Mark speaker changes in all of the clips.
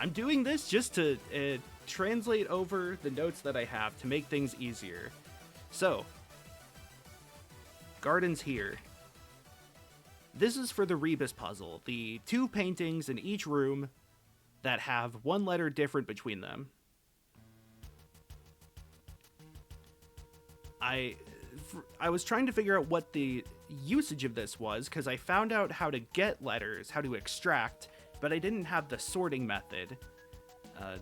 Speaker 1: I'm doing this just to translate over the notes that I have to make things easier. So, gardens here. This is for the rebus puzzle, the 2 paintings in each room that have 1 letter different between them. I was trying to figure out what the usage of this was, because I found out how to get letters, how to extract, but I didn't have the sorting method.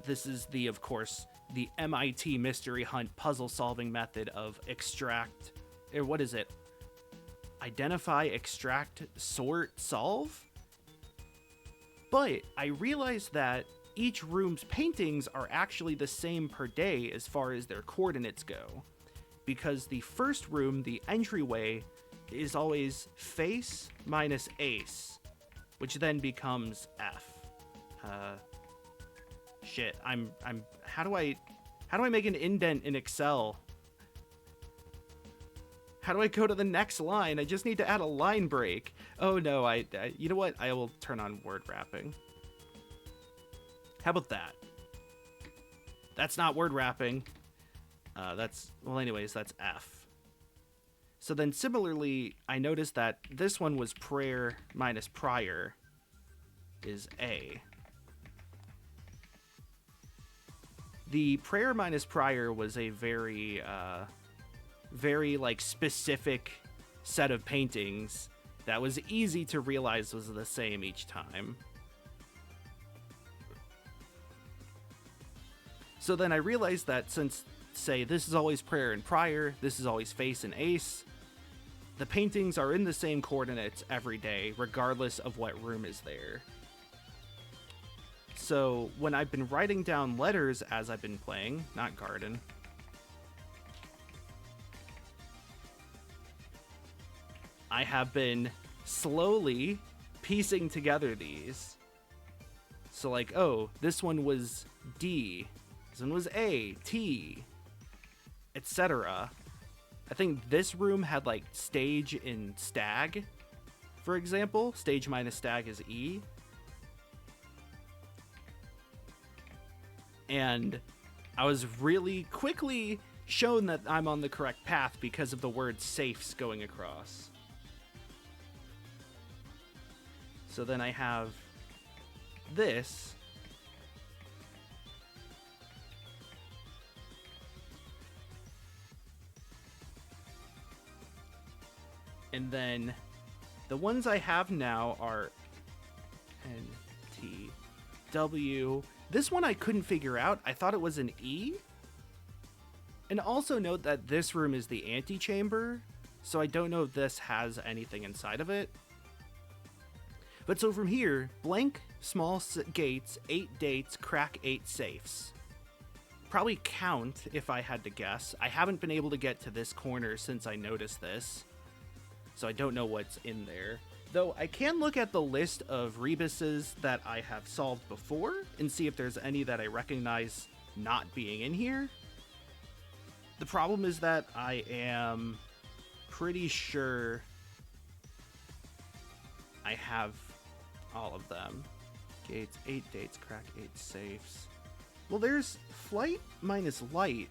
Speaker 1: This is of course, the MIT Mystery Hunt puzzle solving method of extract, or what is it? Identify, extract, sort, solve? But I realized that each room's paintings are actually the same per day as far as their coordinates go. Because the first room, the entryway, is always face minus ace, which then becomes F. Shit, how do I make an indent in Excel? How do I go to the next line? I just need to add a line break. Oh no, you know what? I will turn on word wrapping. How about that? That's not word wrapping. Anyways, that's F. So then similarly, I noticed that this one was prayer minus prior is A. The prayer minus prior was a very like specific set of paintings that was easy to realize was the same each time. So then I realized that since, say, this is always prayer and prior, this is always face and ace, the paintings are in the same coordinates every day, regardless of what room is there. So when I've been writing down letters as I've been playing, not garden, I have been slowly piecing together these. So like, oh, this one was D, this one was A, T, etc. I think this room had like stage in stag, for example. Stage minus stag is E. And I was really quickly shown that I'm on the correct path because of the word safes going across. So then I have this. And then the ones I have now are N, T, W. This one I couldn't figure out. I thought it was an E. And also note that this room is the antechamber, so I don't know if this has anything inside of it. But so from here, blank, small gates, 8 dates, crack 8 safes. Probably count if I had to guess. I haven't been able to get to this corner since I noticed this, so I don't know what's in there. Though I can look at the list of rebuses that I have solved before and see if there's any that I recognize not being in here. The problem is that I am pretty sure I have all of them. Gates, 8 dates, crack 8 safes. Well, there's flight minus light.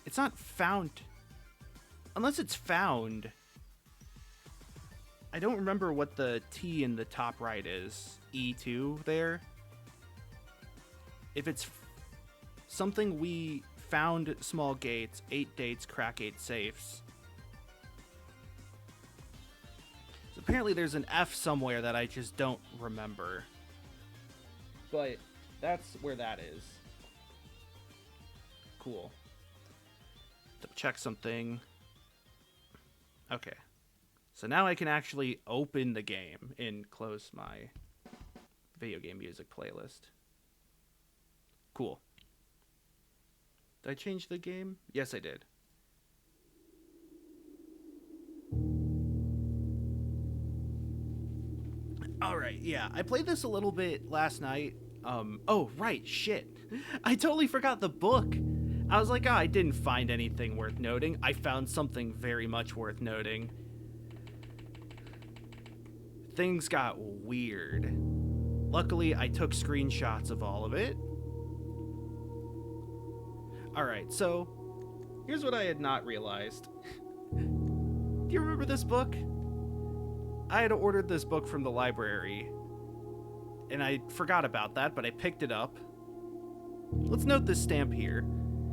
Speaker 1: It's not found. Unless it's found. I don't remember what the T in the top right is. E2 there. If it's something we found small gates, 8 dates, crack 8 safes. So apparently there's an F somewhere that I just don't remember. But that's where that is. Cool. Double check something. Okay. So now I can actually open the game and close my video game music playlist. Cool. Did I change the game? Yes, I did. Alright, yeah. I played this a little bit last night. Oh, right, shit. I totally forgot the book. I was like, I didn't find anything worth noting. I found something very much worth noting. things got weird. Luckily, I took screenshots of all of it. Alright, so here's what I had not realized. Do you remember this book? I had ordered this book from the library, and I forgot about that, but I picked it up. Let's note this stamp here.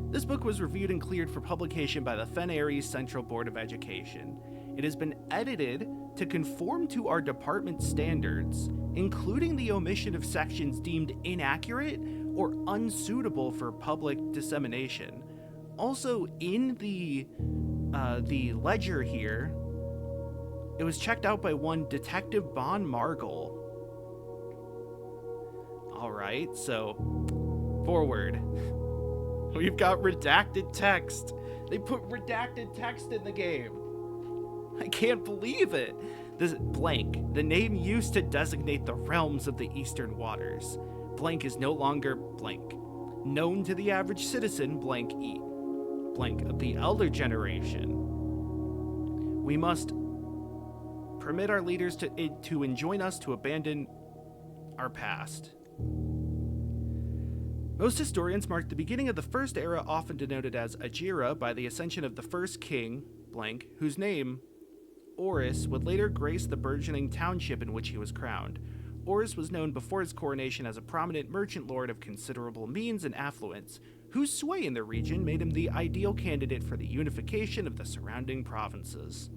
Speaker 1: This book was reviewed and cleared for publication by the Fen Aries Central Board of Education. It has been edited to conform to our department standards, including the omission of sections deemed inaccurate or unsuitable for public dissemination. Also, in the ledger here, it was checked out by one Detective Bon Margle. Alright, so, forward. We've got redacted text. They put redacted text in the game. I can't believe it. This blank, the name used to designate the realms of the eastern waters. Blank is no longer blank. Known to the average citizen, blank E. Blank of the elder generation. We must permit our leaders to enjoin us to abandon our past. Most historians mark the beginning of the first era, often denoted as Ajira, by the ascension of the first king, blank, whose name, Oris, would later grace the burgeoning township in which he was crowned. Oris was known before his coronation as a prominent merchant lord of considerable means and affluence, whose sway in the region made him the ideal candidate for the unification of the surrounding provinces.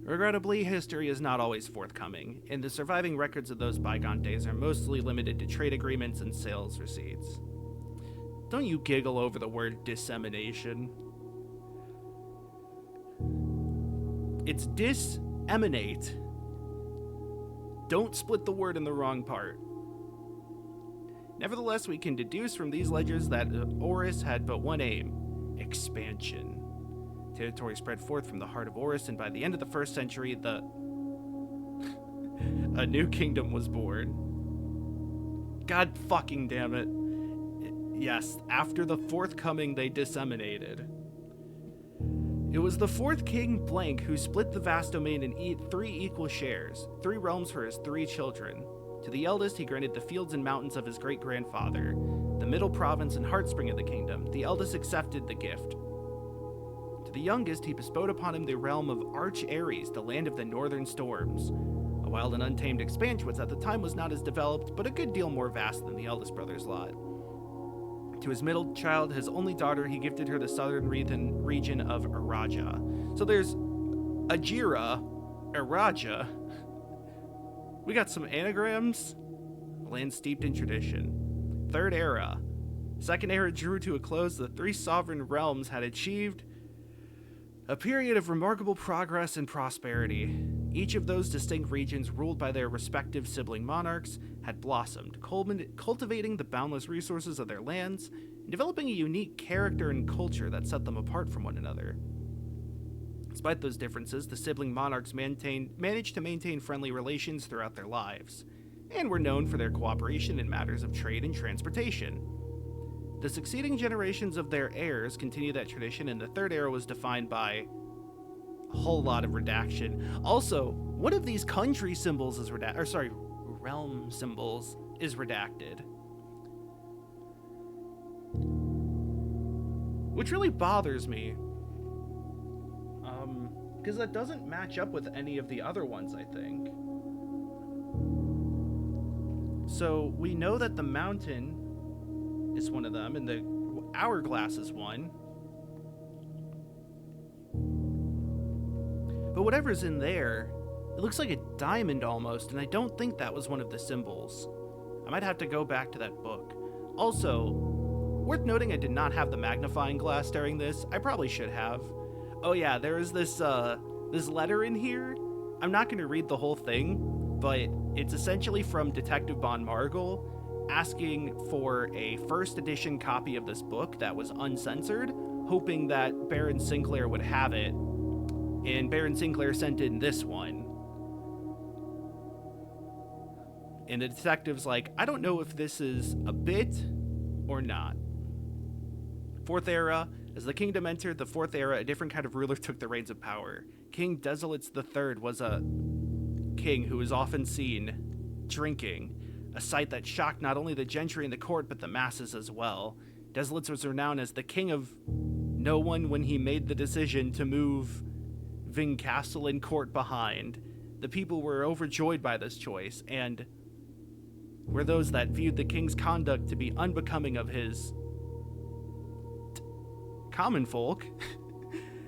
Speaker 1: Regrettably, history is not always forthcoming, and the surviving records of those bygone days are mostly limited to trade agreements and sales receipts. Don't you giggle over the word dissemination. It's dis-emanate. Don't split the word in the wrong part. Nevertheless, we can deduce from these ledgers that Oris had but one aim: expansion. Territory spread forth from the heart of Oris, and by the end of the 1st century, a new kingdom was born. God fucking damn it. Yes, after the 4th coming, they disseminated. It was the 4th king, blank, who split the vast domain in 3 equal shares, 3 realms for his 3 children. To the eldest, he granted the fields and mountains of his great-grandfather, the middle province and heartspring of the kingdom. The eldest accepted the gift. To the youngest, he bestowed upon him the realm of Arch Aries, the land of the northern storms. A wild and untamed expanse which at the time was not as developed, but a good deal more vast than the eldest brother's lot. To his middle child, his only daughter, he gifted her the southern region of Araja. So there's Ajira, Araja. We got some anagrams. Land steeped in tradition. 3rd era. 2nd era drew to a close. The 3 sovereign realms had achieved a period of remarkable progress and prosperity. Each of those distinct regions, ruled by their respective sibling monarchs, had blossomed, cultivating the boundless resources of their lands, and developing a unique character and culture that set them apart from one another. Despite those differences, the sibling monarchs managed to maintain friendly relations throughout their lives, and were known for their cooperation in matters of trade and transportation. The succeeding generations of their heirs continued that tradition, and the 3rd era was defined by a whole lot of redaction. Also, one of these country symbols is realm symbols is redacted. Which really bothers me. Because that doesn't match up with any of the other ones, I think. So, we know that the mountain is one of them, and the hourglass is one. But whatever's in there, it looks like a diamond almost, and I don't think that was one of the symbols. I might have to go back to that book. Also, worth noting, I did not have the magnifying glass during this. I probably should have. Oh yeah, there is this letter in here. I'm not going to read the whole thing, but it's essentially from Detective Bon Margle, asking for a 1st edition copy of this book that was uncensored, hoping that Baron Sinclair would have it, and Baron Sinclair sent in this one. And the detective's like, I don't know if this is a bit or not. 4th era. As the kingdom entered the 4th era, a different kind of ruler took the reins of power. King Desolates III was a king who was often seen drinking, a sight that shocked not only the gentry and the court, but the masses as well. Desolate was renowned as the king of no one when he made the decision to move Ving Castle and court behind. The people were overjoyed by this choice, and were those that viewed the king's conduct to be unbecoming of his common folk.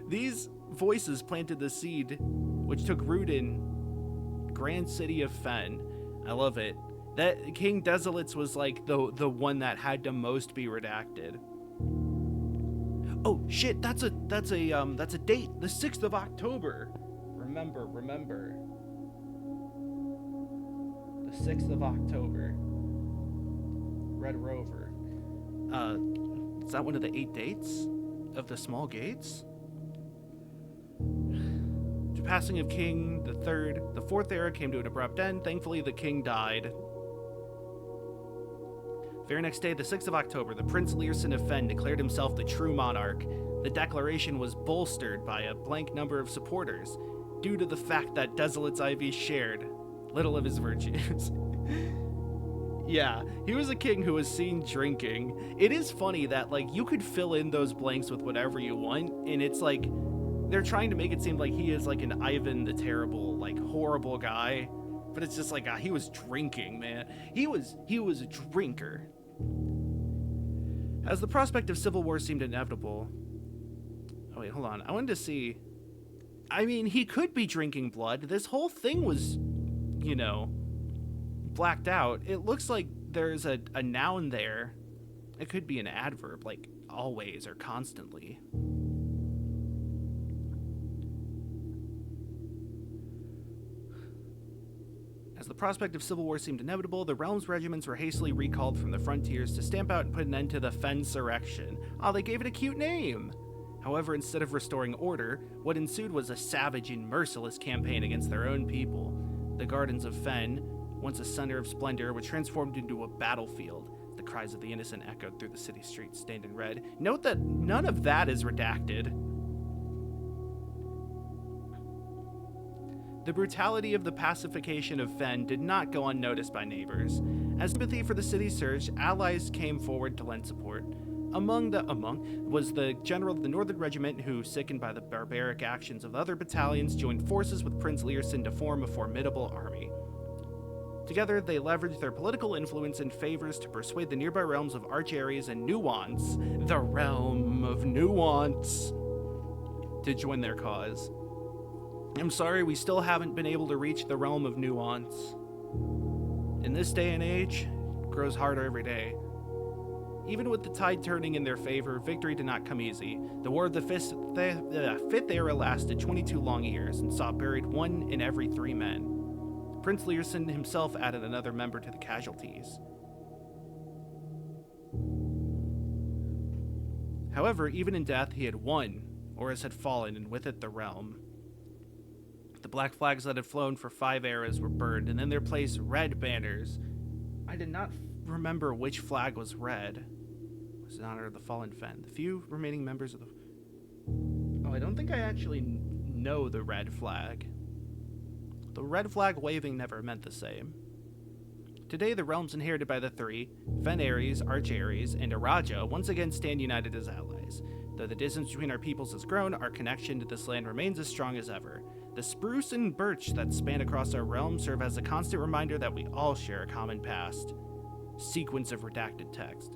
Speaker 1: These voices planted the seed which took root in grand city of Fen. I love it. That King Desolates was like the one that had to most be redacted. Oh shit, that's a date, the 6th of October. Remember. The 6th of October. Red Rover. Is that one of the 8 dates of the small gates? The passing of King the fourth era came to an abrupt end. Thankfully, the king died. Very next day, the 6th of October, the Prince Learson of Fen declared himself the true monarch. The declaration was bolstered by a blank number of supporters, due to the fact that Desolate's IV shared little of his virtues. Yeah, he was a king who was seen drinking. It is funny that, like, you could fill in those blanks with whatever you want, and it's like, they're trying to make it seem like he is like an Ivan the Terrible, like, horrible guy. But it's just like, he was drinking, man. He was a drinker. As the prospect of civil war seemed inevitable... Oh, wait, hold on. I wanted to see... I mean, he could be drinking blood. This whole thing was, blacked out. It looks like there's a noun there. It could be an adverb, like always or constantly. As the prospect of civil war seemed inevitable, the realm's regiments were hastily recalled from the frontiers to stamp out and put an end to the Fensurrection. Oh, they gave it a cute name! However, instead of restoring order, what ensued was a savage and merciless campaign against their own people. The gardens of Fen, once a center of splendor, were transformed into a battlefield. The cries of the innocent echoed through the city streets, stained in red. Note that none of that is redacted. The brutality of the pacification of Fen did not go unnoticed by neighbors. As sympathy for the city surged, allies came forward to lend support. Among was the general of the Northern Regiment who, sickened by the barbaric actions of other battalions, joined forces with Prince Learson to form a formidable army. Together, they leveraged their political influence and favors to persuade the nearby realms of Archaries and Nuance, the realm of Nuance, to join their cause. I'm sorry, we still haven't been able to reach the realm of Nuance. In this day and age, it grows harder every day. Even with the tide turning in their favor, victory did not come easy. The War of the Fifth Era lasted 22 long years and saw buried 1 in every 3 men. Prince Learson himself added another member to the casualties. However, even in death, he had won, or as had fallen, and with it the realm. The black flags that had flown for 5 eras were burned, and in their place, red banners. I did not remember which flag was red. It was in honor of the fallen Fen. The few remaining members of the... Oh, I don't think I actually know the red flag. The red flag waving never meant the same. Today, the realms inherited by the 3, Fen Ares, Archaries, and Araja, once again stand united as allies. Though the distance between our peoples has grown, our connection to this land remains as strong as ever. The spruce and birch that span across our realm serve as a constant reminder that we all share a common past. Sequence of redacted text.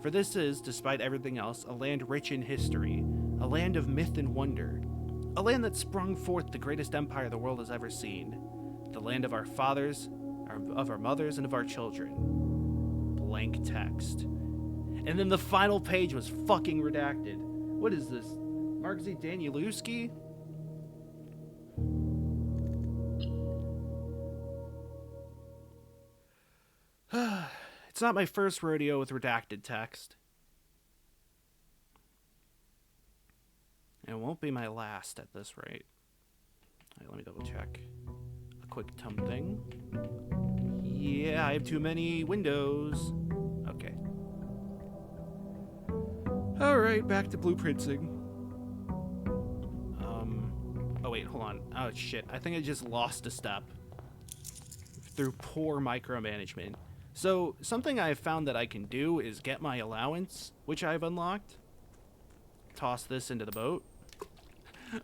Speaker 1: For this is, despite everything else, a land rich in history, a land of myth and wonder, a land that sprung forth the greatest empire the world has ever seen, the land of our fathers, of our mothers, and of our children. Blank text. And then the final page was fucking redacted. What is this? Mark Z. Danielewski? It's not my first rodeo with redacted text. It won't be my last at this rate. All right, let me double check. A quick thing. Yeah, I have too many windows. Okay. Alright, back to blueprinting. Oh wait, hold on. Oh shit, I think I just lost a step. through poor micromanagement. So something I've found that I can do is get my allowance, which I've unlocked. Toss this into the boat.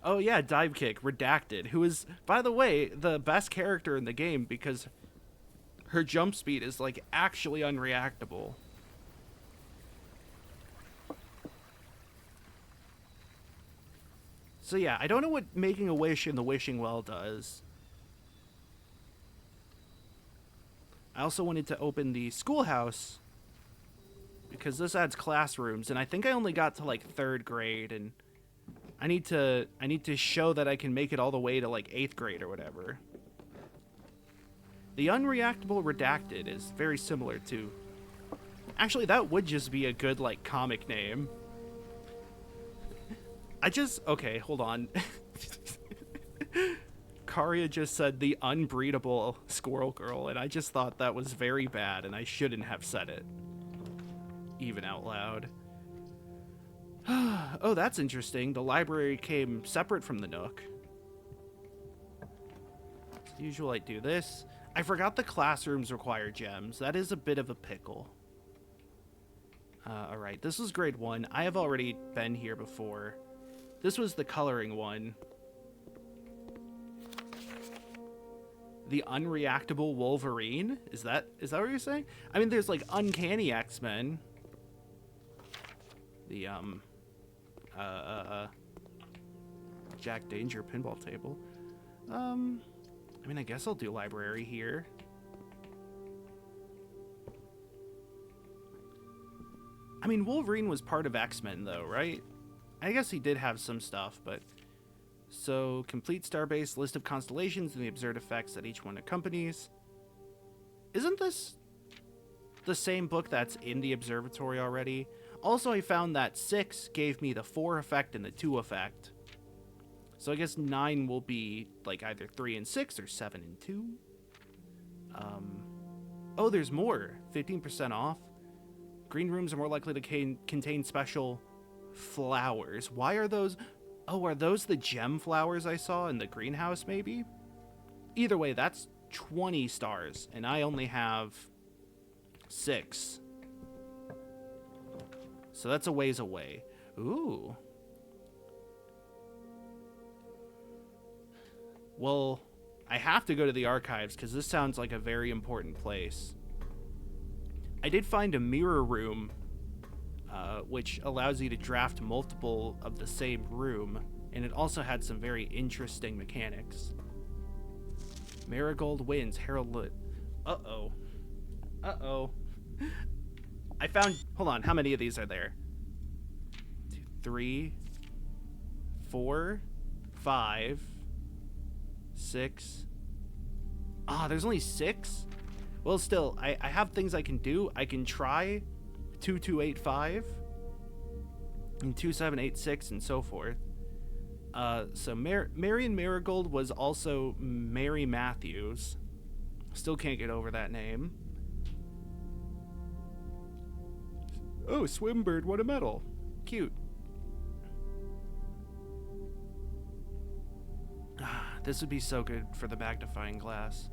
Speaker 1: Oh yeah, Dive Kick, Redacted, who is, by the way, the best character in the game because her jump speed is, like, actually unreactable. So yeah, I don't know what making a wish in the wishing well does. I also wanted to open the schoolhouse because this adds classrooms, and I think I only got to, like, 3rd grade, and I need to show that I can make it all the way to, like, 8th grade or whatever. The Unreactable Redacted is very similar to... Actually, that would just be a good, like, comic name. Okay, hold on. Karia just said the unbreedable squirrel girl, and I just thought that was very bad, and I shouldn't have said it. Even out loud. Oh, that's interesting. The library came separate from the Nook. As usual, I do this. I forgot the classrooms require gems. That is a bit of a pickle. Alright, this was grade 1. I have already been here before. This was the coloring one. The Unreactable Wolverine? Is that what you're saying? I mean, there's, like, Uncanny X-Men. The, Jack Danger pinball table. I mean, I guess I'll do library here. I mean, Wolverine was part of X-Men, though, right? I guess he did have some stuff, but... So, complete starbase, list of constellations, and the observed effects that each one accompanies. Isn't this the same book that's in the observatory already? Also, I found that 6 gave me the 4 effect and the 2 effect. So I guess 9 will be, like, either 3 and 6 or 7 and 2. Oh, there's more. 15% off. Green rooms are more likely to contain special flowers. Why are those... Oh, are those the gem flowers I saw in the greenhouse, maybe? Either way, that's 20 stars, and I only have 6. So that's a ways away. Ooh. Well, I have to go to the archives, because this sounds like a very important place. I did find a mirror room, which allows you to draft multiple of the same room, and it also had some very interesting mechanics. Marigold wins, Harold Lit. Uh-oh. Uh-oh. I found... Hold on, how many of these are there? 2, 3, 4, 5, 6. Ah, there's only 6? Well, still, I have things I can do. I can try 2285 and 2786 and so forth. So Marion Marigold was also Mary Matthews. Still can't get over that name. Oh, Swimbird won a medal. Cute. This would be so good for the magnifying glass.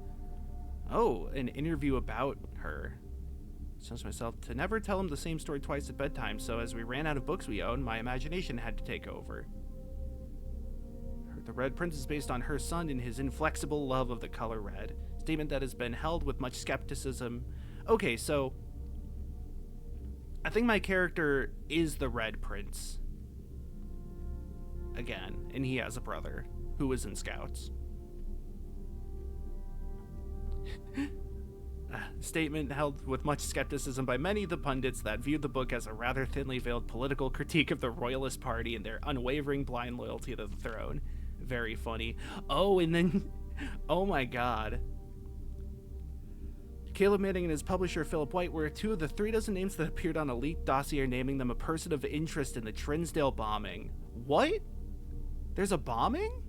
Speaker 1: Oh, an interview about her. Tells myself to never tell him the same story twice at bedtime, so as we ran out of books we owned, my imagination had to take over. The Red Prince is based on her son and his inflexible love of the color red. Statement that has been held with much skepticism. Okay, so... I think my character is the Red Prince. Again, and he has a brother who was in Scouts. Statement held with much skepticism by many of the pundits that viewed the book as a rather thinly veiled political critique of the Royalist Party and their unwavering blind loyalty to the throne. Very funny. Oh, and then... Oh my god. Caleb Manning and his publisher Philip White were 2 of the 3 dozen names that appeared on a leaked dossier naming them a person of interest in the Trinsdale bombing. What? There's a bombing?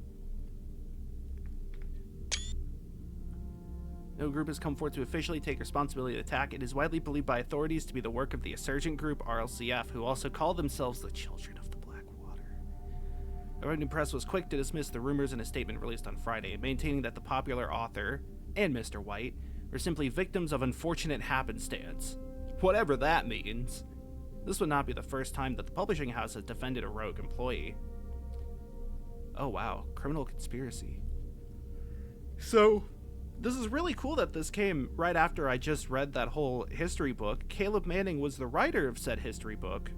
Speaker 1: No group has come forth to officially take responsibility of the attack. It is widely believed by authorities to be the work of the insurgent group RLCF, who also call themselves the Children of the Blackwater. The American press was quick to dismiss the rumors in a statement released on Friday, maintaining that the popular author, and Mr. White, or simply victims of unfortunate happenstance. Whatever that means. This would not be the first time that the publishing house has defended a rogue employee. Oh wow, criminal conspiracy. So, this is really cool that this came right after I just read that whole history book. Caleb Manning was the writer of said history book.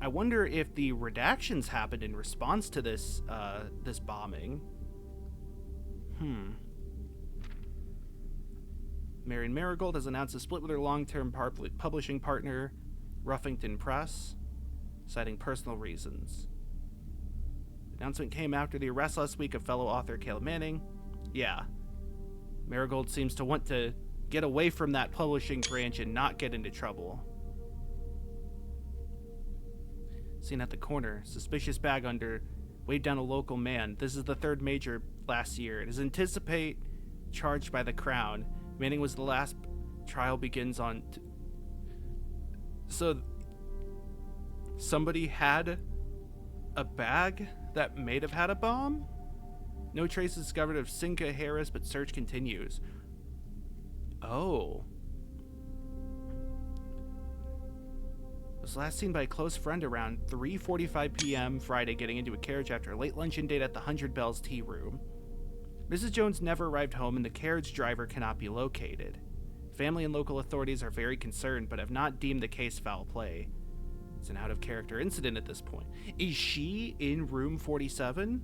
Speaker 1: I wonder if the redactions happened in response to this bombing. Marion Marigold has announced a split with her long-term publishing partner, Ruffington Press, citing personal reasons. The announcement came after the arrest last week of fellow author Caleb Manning. Yeah. Marigold seems to want to get away from that publishing branch and not get into trouble. Seen at the corner, suspicious bag under, weighed down a local man. This is the third major last year. It is anticipated charged by the Crown. Manning was the last. Trial begins on. So, somebody had a bag that may have had a bomb? No traces discovered of Sinka Harris, but search continues. Oh. Was last seen by a close friend around 3:45 p.m. Friday, getting into a carriage after a late luncheon date at the 100 Bells Tea Room. Mrs. Jones never arrived home, and the carriage driver cannot be located. Family and local authorities are very concerned, but have not deemed the case foul play. It's an out-of-character incident at this point. Is she in room 47?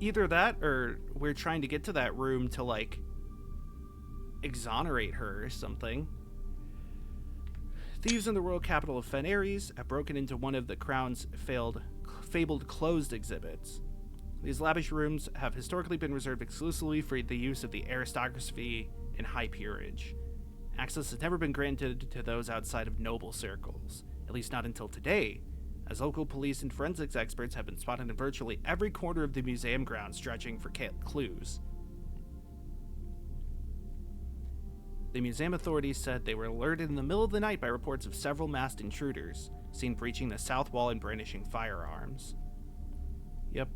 Speaker 1: Either that, or we're trying to get to that room to, like, exonerate her or something. Thieves in the royal capital of Fen Aries have broken into one of the Crown's fabled closed exhibits. These lavish rooms have historically been reserved exclusively for the use of the aristocracy and high peerage. Access has never been granted to those outside of noble circles, at least not until today, as local police and forensics experts have been spotted in virtually every corner of the museum grounds stretching for clues. The museum authorities said they were alerted in the middle of the night by reports of several masked intruders, seen breaching the south wall and brandishing firearms. Yep.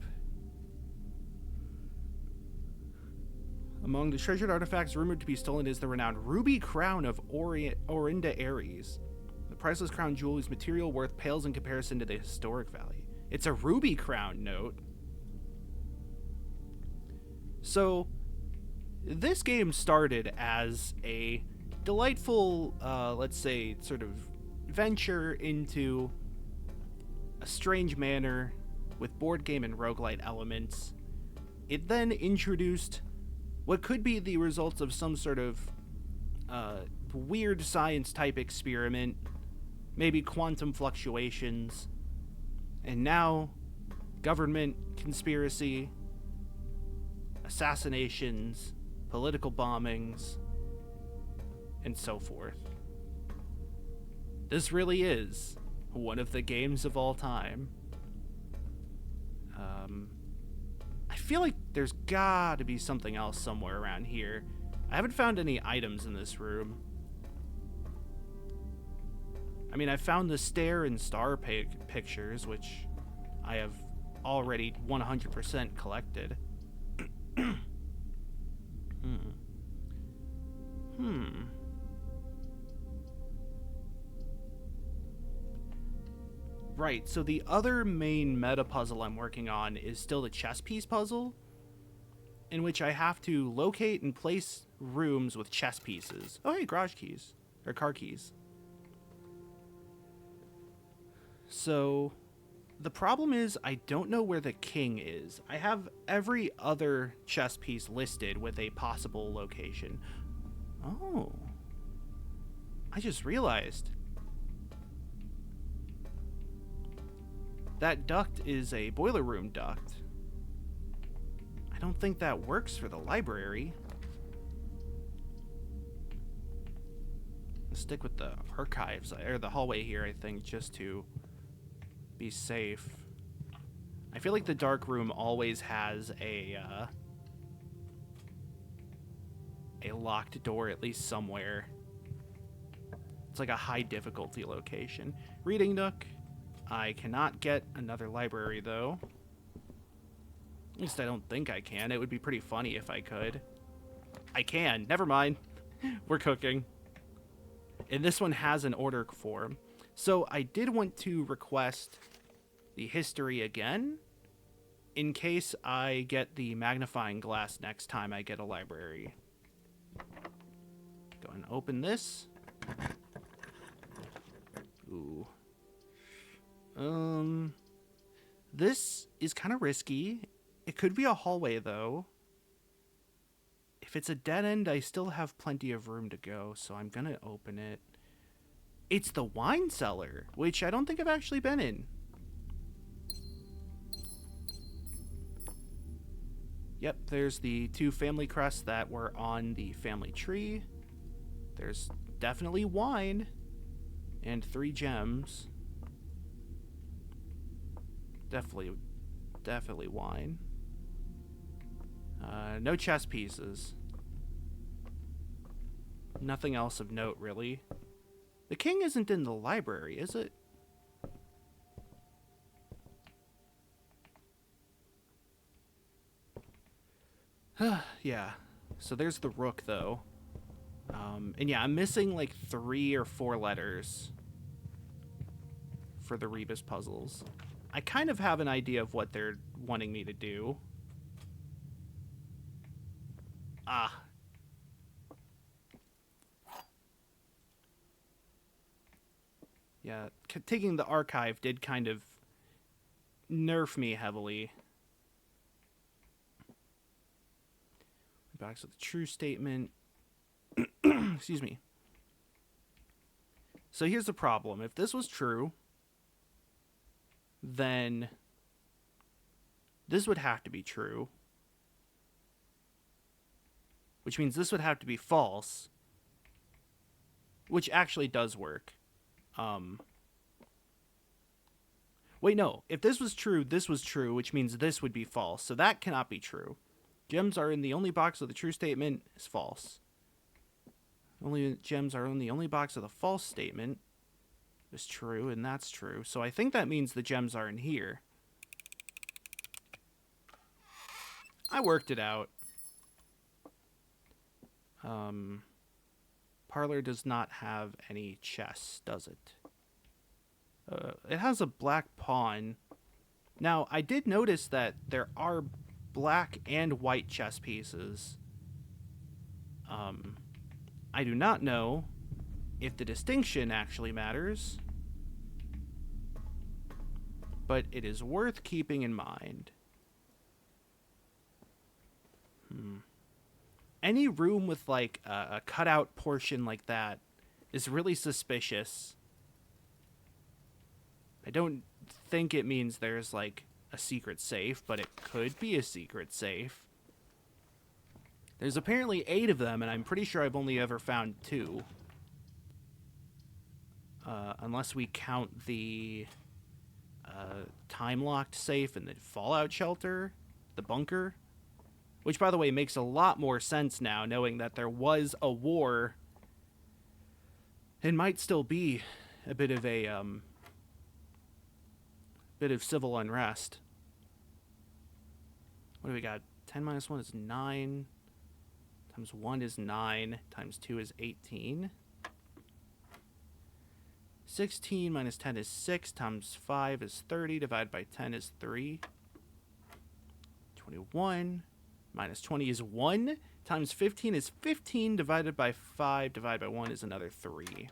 Speaker 1: Among the treasured artifacts rumored to be stolen is the renowned ruby crown of Orinda Aries. The priceless crown jewel whose material worth pales in comparison to the historic value. It's a ruby crown, note. So, this game started as a delightful, let's say, sort of venture into a strange manor with board game and roguelite elements. It then introduced what could be the results of some sort of weird science-type experiment, maybe quantum fluctuations, and now government conspiracy, assassinations, political bombings, and so forth. This really is one of the games of all time. I feel like there's gotta be something else somewhere around here. I haven't found any items in this room. I mean, I found the stair and star pictures, which I have already 100% collected. Right, so the other main meta puzzle I'm working on is still the chess piece puzzle, in which I have to locate and place rooms with chess pieces. Oh, hey, garage keys, or car keys. So, the problem is I don't know where the king is. I have every other chess piece listed with a possible location. Oh, I just realized. That duct is a boiler room duct. I don't think that works for the library. I'll stick with the archives, or the hallway here, I think, just to be safe. I feel like the dark room always has a locked door, at least somewhere. It's like a high difficulty location. Reading nook. I cannot get another library, though. At least I don't think I can. It would be pretty funny if I could. I can. Never mind. We're cooking. And this one has an order form. So I did want to request the history again in case I get the magnifying glass next time I get a library. Go and open this. Ooh. This is kind of risky. It could be a hallway, though. If it's a dead end, I still have plenty of room to go, so I'm gonna open it. It's the wine cellar, which I don't think I've actually been in. Yep, there's the 2 family crests that were on the family tree. There's definitely wine and 3 gems. Definitely wine. No chess pieces. Nothing else of note, really. The king isn't in the library, is it? Yeah. So there's the rook, though. And yeah, I'm missing like 3 or 4 letters for the Rebus puzzles. I kind of have an idea of what they're wanting me to do. Ah. Yeah, taking the archive did kind of nerf me heavily. Back to the true statement. Excuse me. So here's the problem. If this was true, then this would have to be true. Which means this would have to be false. Which actually does work. Wait, no. If this was true, which means this would be false. So that cannot be true. Gems are in the only box of the true statement is false. Only gems are in the only box of the false statement is true, and that's true. So I think that means the gems are in here. I worked it out. Parlor does not have any chess, does it? It has a black pawn. Now, I did notice that there are black and white chess pieces. I do not know if the distinction actually matters, but it is worth keeping in mind. Any room with like a cutout portion like that is really suspicious. I don't think it means there's like a secret safe, but it could be a secret safe. There's apparently 8 of them, and I'm pretty sure I've only ever found 2. Unless we count the time-locked safe in the fallout shelter, the bunker. Which, by the way, makes a lot more sense now, knowing that there was a war. It might still be a bit of a, bit of civil unrest. What do we got? 10 minus 1 is 9. Times 1 is 9. Times 2 is 18. 16 minus 10 is 6. Times 5 is 30. Divided by 10 is 3. 21. Minus 20 is 1. Times 15 is 15. Divided by 5. Divided by 1 is another 3.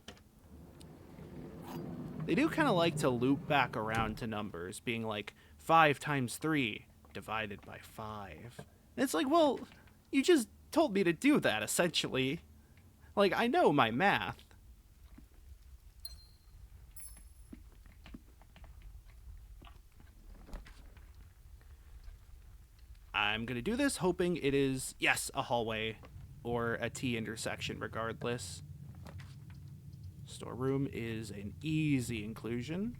Speaker 1: They do kind of like to loop back around to numbers, being like 5 times 3 divided by 5. And it's like, well, you just told me to do that, essentially. Like, I know my math. I'm going to do this hoping it is, yes, a hallway or a T intersection regardless. Storeroom is an easy inclusion.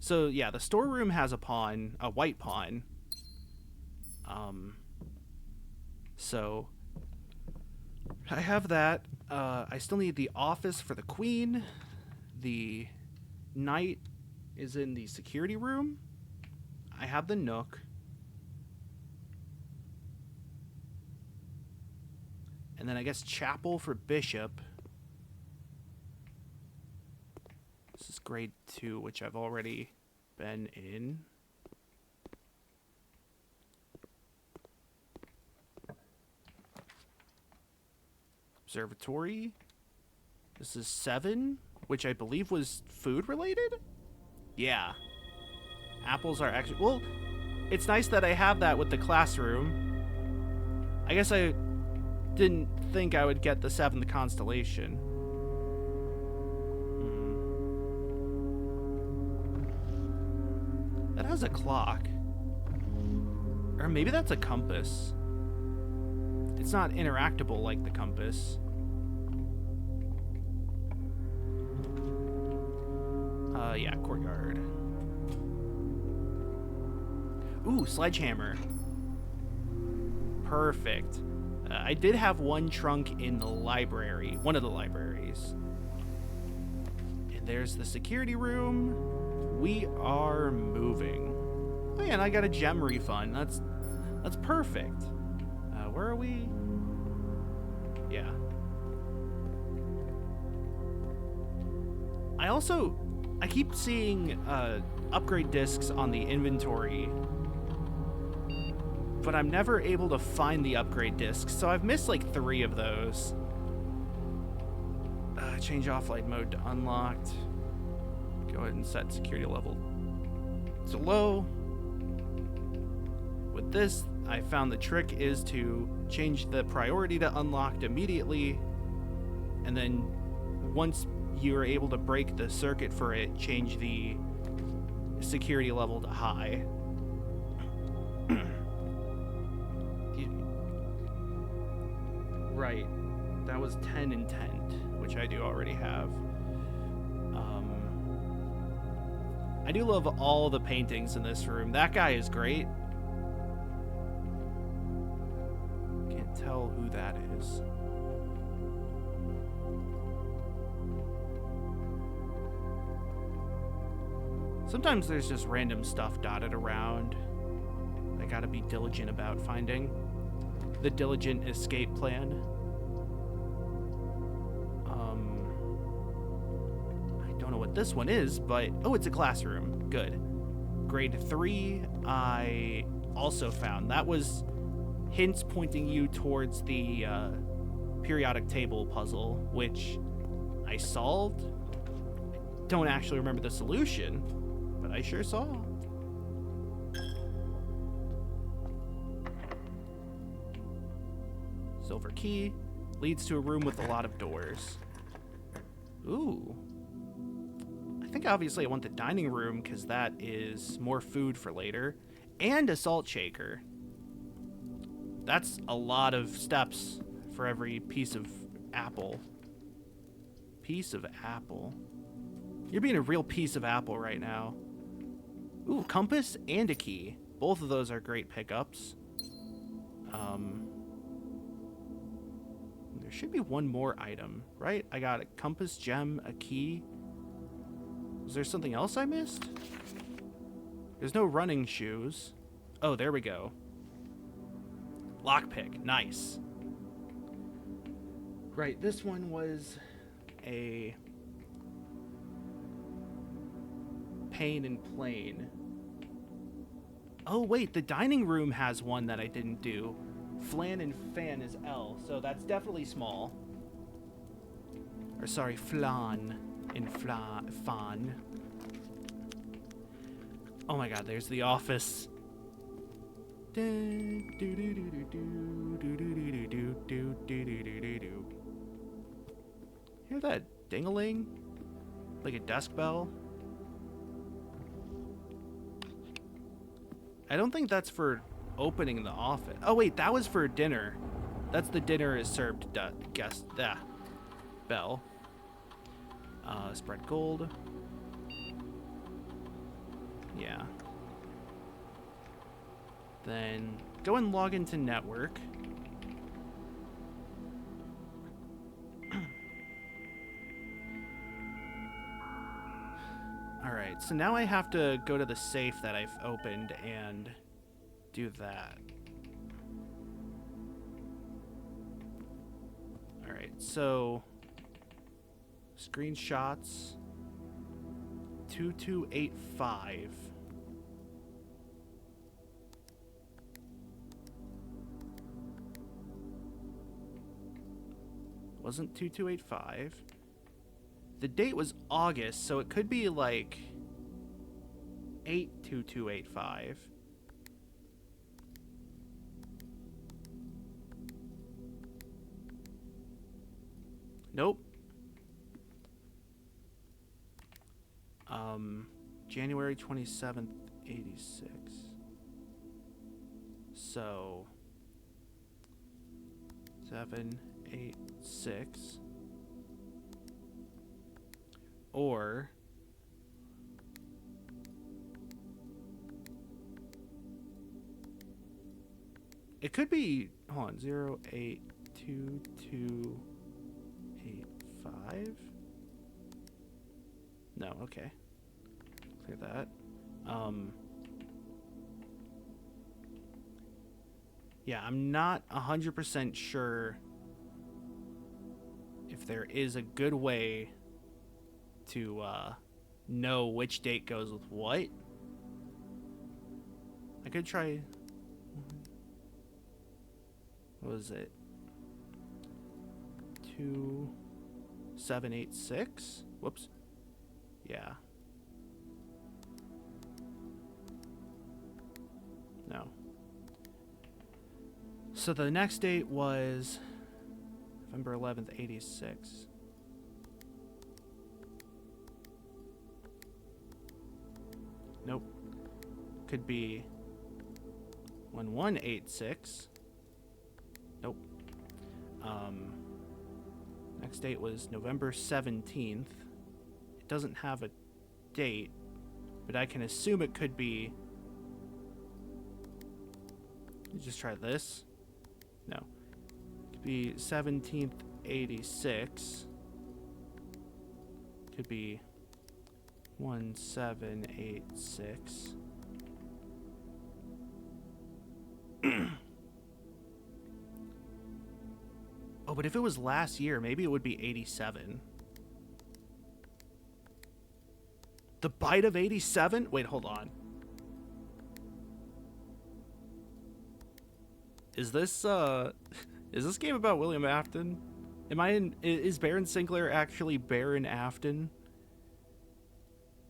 Speaker 1: So, yeah, the storeroom has a pawn, a white pawn. So, I have that. I still need the office for the queen. The knight is in the security room. I have the Nook. And then I guess Chapel for Bishop. This is grade 2, which I've already been in. Observatory. This is 7, which I believe was food related? Yeah. Apples are actually... Well, it's nice that I have that with the classroom. I guess I didn't think I would get the 7th constellation. That has a clock. Or maybe that's a compass. It's not interactable like the compass. Yeah, courtyard. Ooh, sledgehammer. Perfect. I did have one trunk in the library, one of the libraries. And there's the security room. We are moving. Oh yeah, and I got a gem refund. That's perfect. Where are we? Yeah. I keep seeing upgrade discs on the inventory, but I'm never able to find the upgrade discs, so I've missed like 3 of those. Change offline mode to unlocked. Go ahead and set security level to low. With this, I found the trick is to change the priority to unlocked immediately, and then once you're able to break the circuit for it, change the security level to high. Right. That was 10 intent, which I do already have. I do love all the paintings in this room. That guy is great. Can't tell who that is. Sometimes there's just random stuff dotted around. I gotta be diligent about finding the diligent escape plan. I don't know what this one is, but... Oh, it's a classroom. Good. Grade 3, I also found. That was hints pointing you towards the periodic table puzzle, which I solved. I don't actually remember the solution, but I sure saw. Silver key leads to a room with a lot of doors. Ooh. I think obviously I want the dining room because that is more food for later. And a salt shaker. That's a lot of steps for every piece of apple. Piece of apple. You're being a real piece of apple right now. Ooh, compass and a key. Both of those are great pickups. There should be one more item, right? I got a compass, gem, a key. Was there something else I missed? There's no running shoes. Oh, there we go. Lockpick, nice. Right, this one was a pane and plane. Oh wait, the dining room has one that I didn't do. Flan and fan is L, so that's definitely small. Or sorry, flan and fan. Oh my god, there's the office. Hear that ding-a-ling? Like a desk bell? I don't think that's for opening the office. Oh wait, that was for dinner. That's the dinner is served guest bell. Spread gold. Yeah. Then go and log into network. All right. Alright, so now I have to go to the safe that I've opened and do that. Alright, so screenshots 2285. Wasn't 2285. The date was August, so it could be like 82285. Nope. January 27th, 86. So 786. Or it could be, hold on, 082285. No, okay. Clear that. Yeah, I'm not 100% sure if there is a good way to know which date goes with what. I could try. What was it? 2786? Whoops. Yeah. No. So the next date was November 11th, 86. Nope. Could be 1186. Nope. Next date was November 17th. It doesn't have a date, but I can assume it could be. Just try this. No. It could be 17th, 86. Could be 1786. Oh, but if it was last year, maybe it would be 87. The bite of 87? Wait, hold on. Is this game about William Afton? Is Baron Sinclair actually Baron Afton?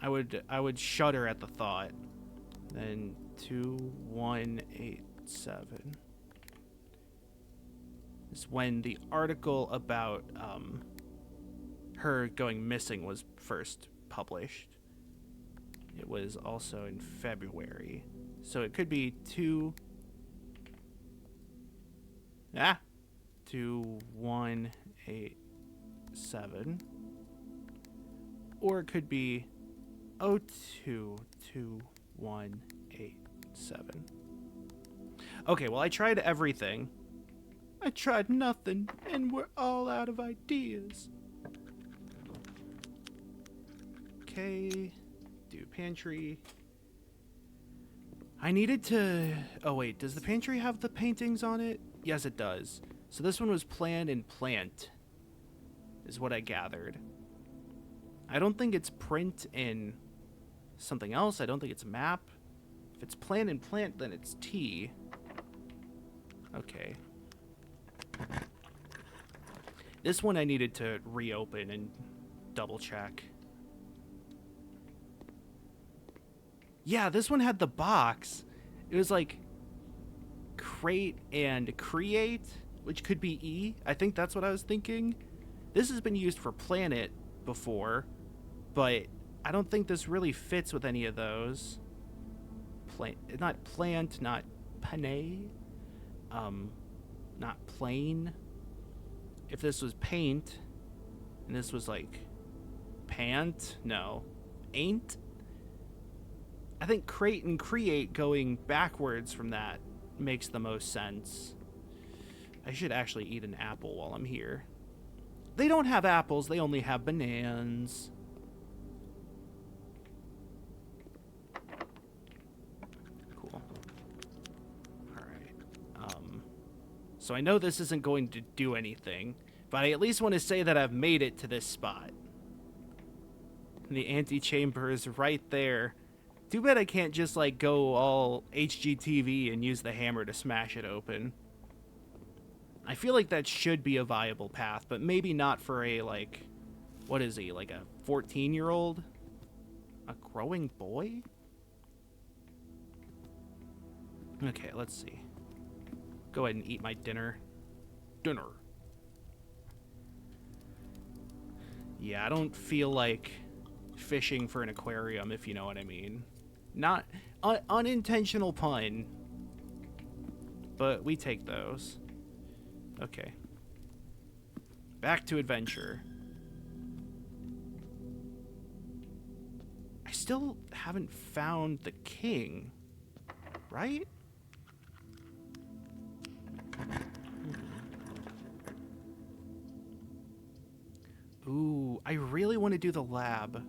Speaker 1: I would shudder at the thought. Then 2187 is when the article about her going missing was first published. It was also in February, so it could be 2187, or it could be 022187. Okay, well, I tried everything. I tried nothing, and we're all out of ideas. Okay, do pantry. I needed to... Oh, wait, does the pantry have the paintings on it? Yes, it does. So this one was plan and plant, is what I gathered. I don't think it's print in something else. I don't think it's map. If it's plan and plant, then it's T. Okay. This one I needed to reopen and double check. Yeah, this one had the box. It was like crate and create, which could be E. I think that's what I was thinking. This has been used for planet before, but I don't think this really fits with any of those. Not plant, not pane. Not plain. If this was paint, and this was like pant, no. Ain't. I think crate and create going backwards from that makes the most sense. I should actually eat an apple while I'm here. They don't have apples, they only have bananas. So I know this isn't going to do anything, but I at least want to say that I've made it to this spot. The antechamber is right there. Too bad I can't just, like, go all HGTV and use the hammer to smash it open. I feel like that should be a viable path, but maybe not for a, like, what is he, like a 14-year-old? A growing boy? Okay, let's see. Go ahead and eat my dinner. Yeah, I don't feel like fishing for an aquarium, if you know what I mean. Not unintentional pun, but we take those. Okay. Back to adventure. I still haven't found the king, right? Ooh, I really want to do the lab.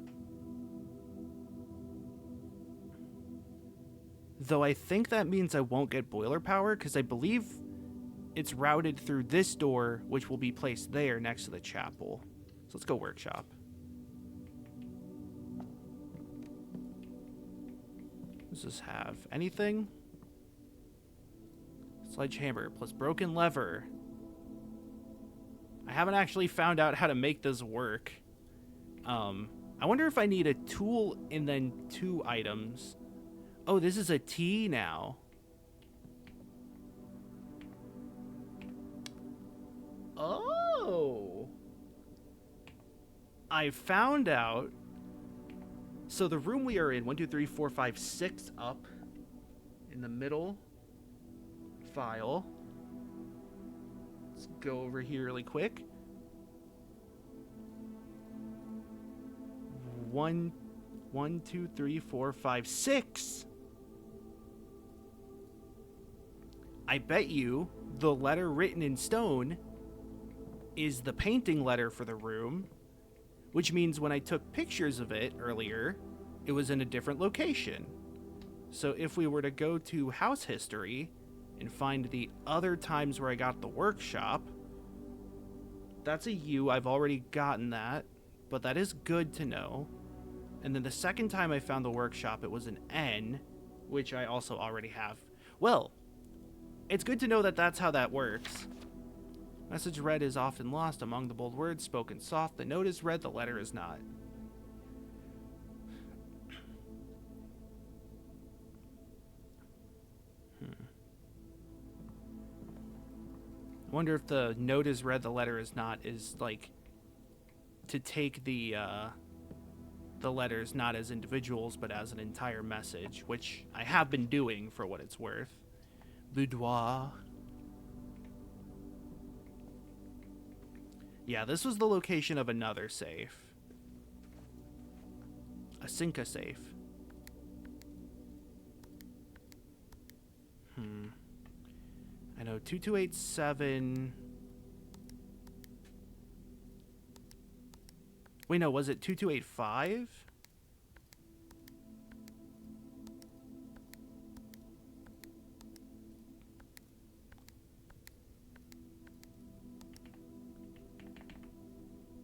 Speaker 1: Though I think that means I won't get boiler power, because I believe it's routed through this door, which will be placed there next to the chapel. So let's go workshop. Does this have anything? Sledgehammer plus broken lever. I haven't actually found out how to make this work. I wonder if I need a tool and then 2 items. Oh, this is a T now. Oh. I found out. So the room we are in, 1, 2, 3, 4, 5, 6 up in the middle file. Let's go over here really quick. 1, 2, 3, 4, 5, 6. I bet you the letter written in stone is the painting letter for the room, which means when I took pictures of it earlier, it was in a different location. So if we were to go to house history and find the other times where I got the workshop, that's a U. I've already gotten that, but that is good to know. And then the second time I found the workshop, it was an N, which I also already have. Well, it's good to know that that's how that works. Message read is often lost among the bold words spoken soft. The note is read, the letter is not. I wonder if the note is read, the letter is not, is like to take the letters not as individuals, but as an entire message, which I have been doing for what it's worth. Boudoir. Yeah, this was the location of another safe. A Cinca safe. I know 2287. Wait, no, was it 2285?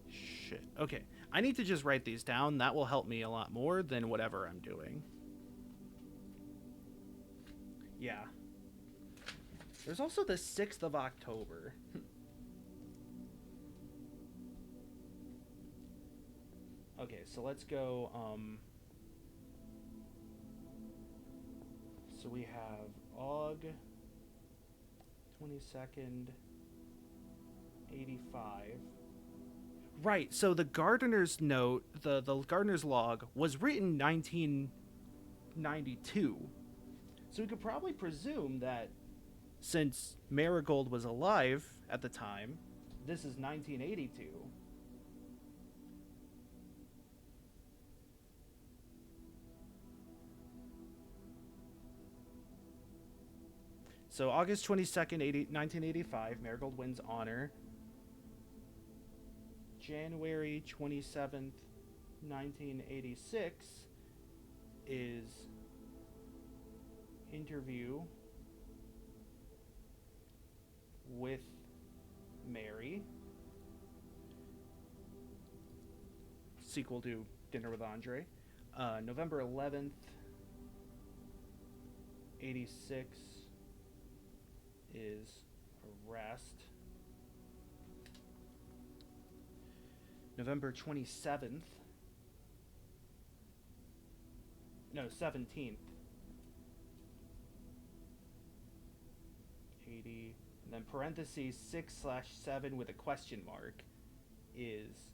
Speaker 1: Shit. Okay. I need to just write these down. That will help me a lot more than whatever I'm doing. Yeah. There's also the 6th of October. Okay, so let's go, so we have Aug 22nd, 85. Right, so the gardener's note, the gardener's log, was written 1992. So we could probably presume that since Marigold was alive at the time, this is 1982. So August 22nd, 1985, Marigold wins honor. January 27th, 1986 is interview with Mary. Sequel to Dinner with Andre. November 11th, 86 is Arrest. November 27th. No, 17th. 80. And then parentheses 6/7 with a question mark is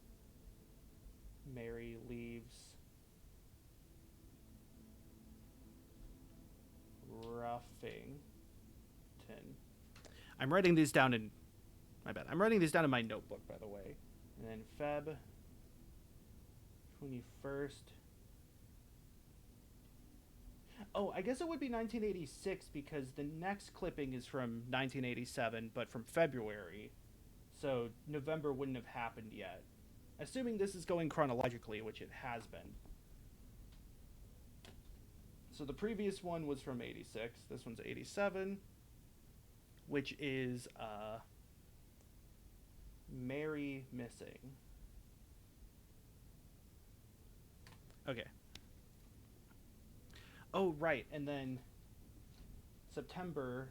Speaker 1: Mary leaves Ruffington. I'm writing these down in my bad. I'm writing these down in my notebook, by the way. And then Feb 21st. Oh, I guess it would be 1986 because the next clipping is from 1987, but from February. So November wouldn't have happened yet. Assuming this is going chronologically, which it has been. So the previous one was from 86. This one's 87, which is Mary missing. Okay. Oh, right. And then September.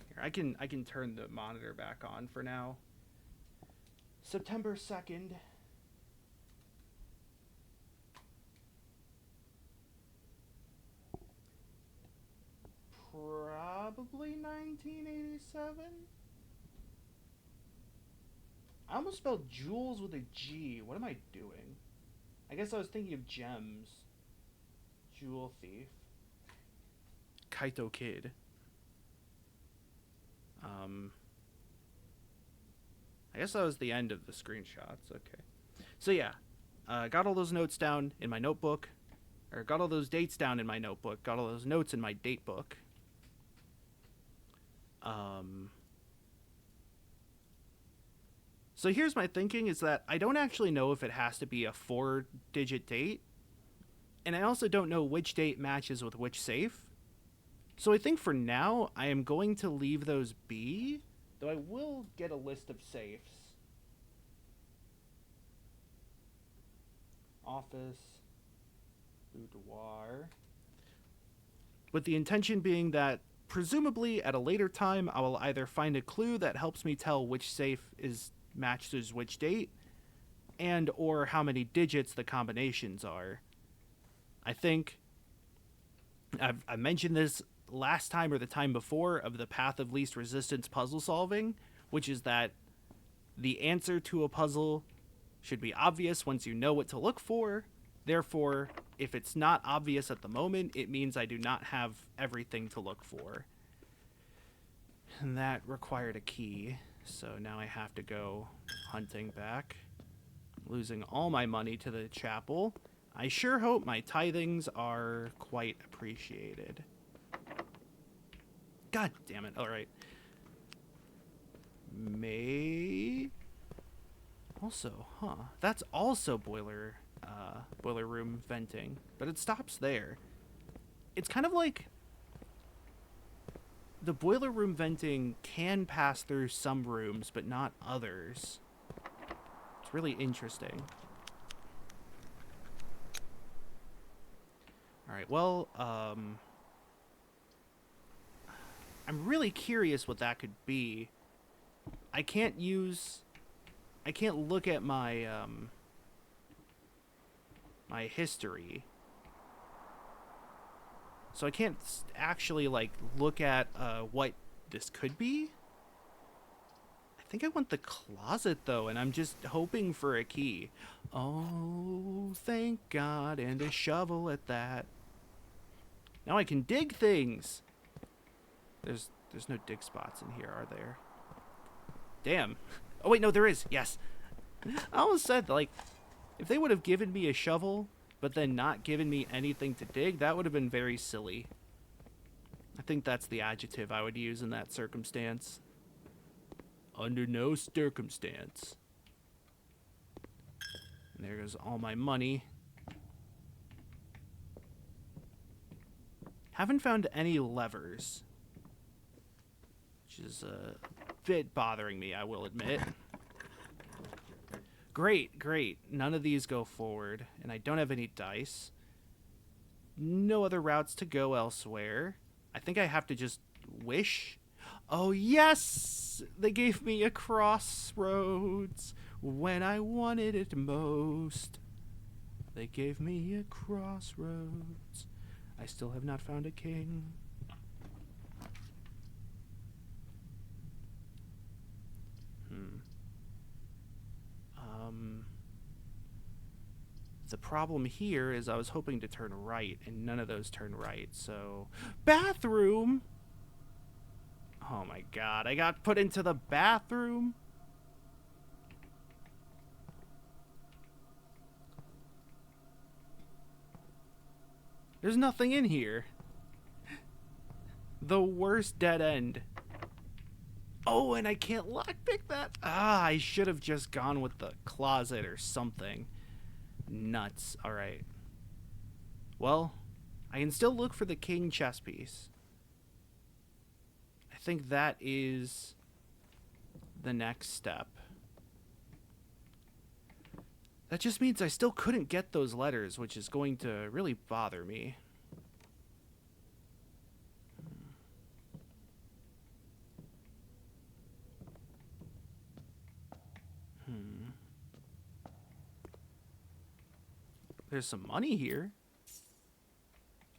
Speaker 1: Here, I can turn the monitor back on for now. September 2nd. Probably 1987. I almost spelled jewels with a G. What am I doing? I guess I was thinking of gems. Jewel thief. Kaito Kid. I guess that was the end of the screenshots. Okay. So yeah, got all those notes down in my notebook. Or got all those dates down in my notebook. Got all those notes in my date book. So here's my thinking is that I don't actually know if it has to be a 4-digit date. And I also don't know which date matches with which safe. So I think for now, I am going to leave those be, though I will get a list of safes. Office, boudoir. With the intention being that, presumably at a later time, I will either find a clue that helps me tell which safe is matches which date, and or how many digits the combinations are. I think I mentioned this last time or the time before of the path of least resistance puzzle solving, which is that the answer to a puzzle should be obvious once you know what to look for. Therefore, if it's not obvious at the moment, it means I do not have everything to look for. And that required a key, so now I have to go hunting back, losing all my money to the chapel. I sure hope my tithings are quite appreciated. God damn it. All right. May. Also, that's also boiler room venting, but it stops there. It's kind of like the boiler room venting can pass through some rooms, but not others. It's really interesting. Alright, well, I'm really curious what that could be. I can't look at my, my history. So I can't actually, like, look at, what this could be. I think I want the closet, though, and I'm just hoping for a key. Oh, thank God, and a shovel at that. Now I can dig things. There's no dig spots in here, are there? Damn. Oh, wait, no, there is. Yes. I almost said, like, if they would have given me a shovel, but then not given me anything to dig, that would have been very silly. I think that's the adjective I would use in that circumstance. Under no circumstance. And there goes all my money. Haven't found any levers. Which is a bit bothering me, I will admit. Great, great. None of these go forward, and I don't have any dice. No other routes to go elsewhere. I think I have to just wish. Oh, yes! They gave me a crossroads when I wanted it most. They gave me a crossroads. I still have not found a king. The problem here is I was hoping to turn right, and none of those turn right, so... Bathroom! Oh my god, I got put into the bathroom? There's nothing in here. The worst dead end. Oh, and I can't lockpick that. Ah, I should have just gone with the closet or something. Nuts. Alright. Well, I can still look for the king chess piece. I think that is the next step. That just means I still couldn't get those letters, which is going to really bother me. There's some money here.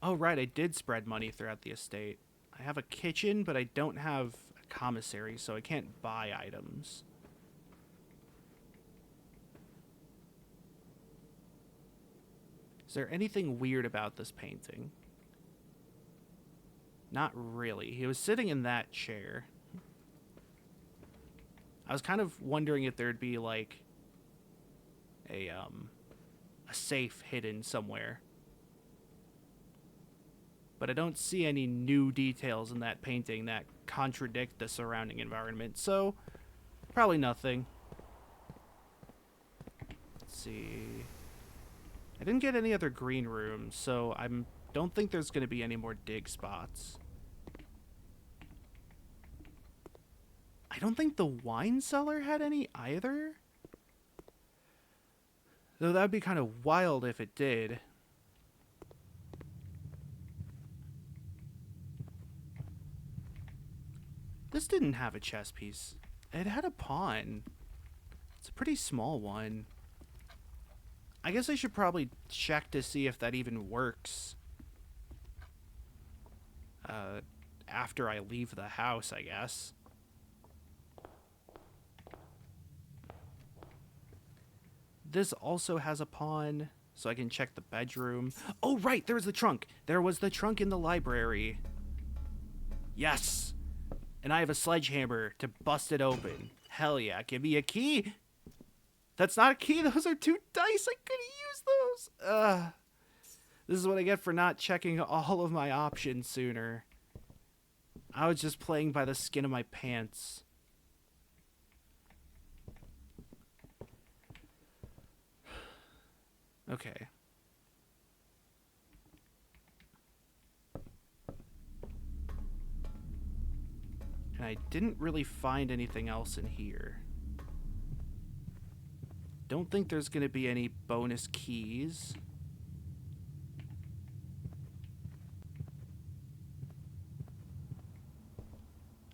Speaker 1: Oh, right, I did spread money throughout the estate. I have a kitchen, but I don't have a commissary, so I can't buy items. Is there anything weird about this painting? Not really. He was sitting in that chair. I was kind of wondering if there'd be, like, a safe hidden somewhere. But I don't see any new details in that painting that contradict the surrounding environment, so probably nothing. Let's see. I didn't get any other green rooms, so I don't think there's going to be any more dig spots. I don't think the wine cellar had any either. Though that would be kind of wild if it did. This didn't have a chess piece. It had a pawn. It's a pretty small one. I guess I should probably check to see if that even works. After I leave the house, I guess. This also has a pawn, so I can check the bedroom. Oh, right, there was the trunk. There was the trunk in the library. Yes! And I have a sledgehammer to bust it open. Hell yeah, give me a key! That's not a key, those are 2 dice, I could use those! This is what I get for not checking all of my options sooner. I was just playing by the skin of my pants. Okay. And I didn't really find anything else in here. Don't think there's going to be any bonus keys.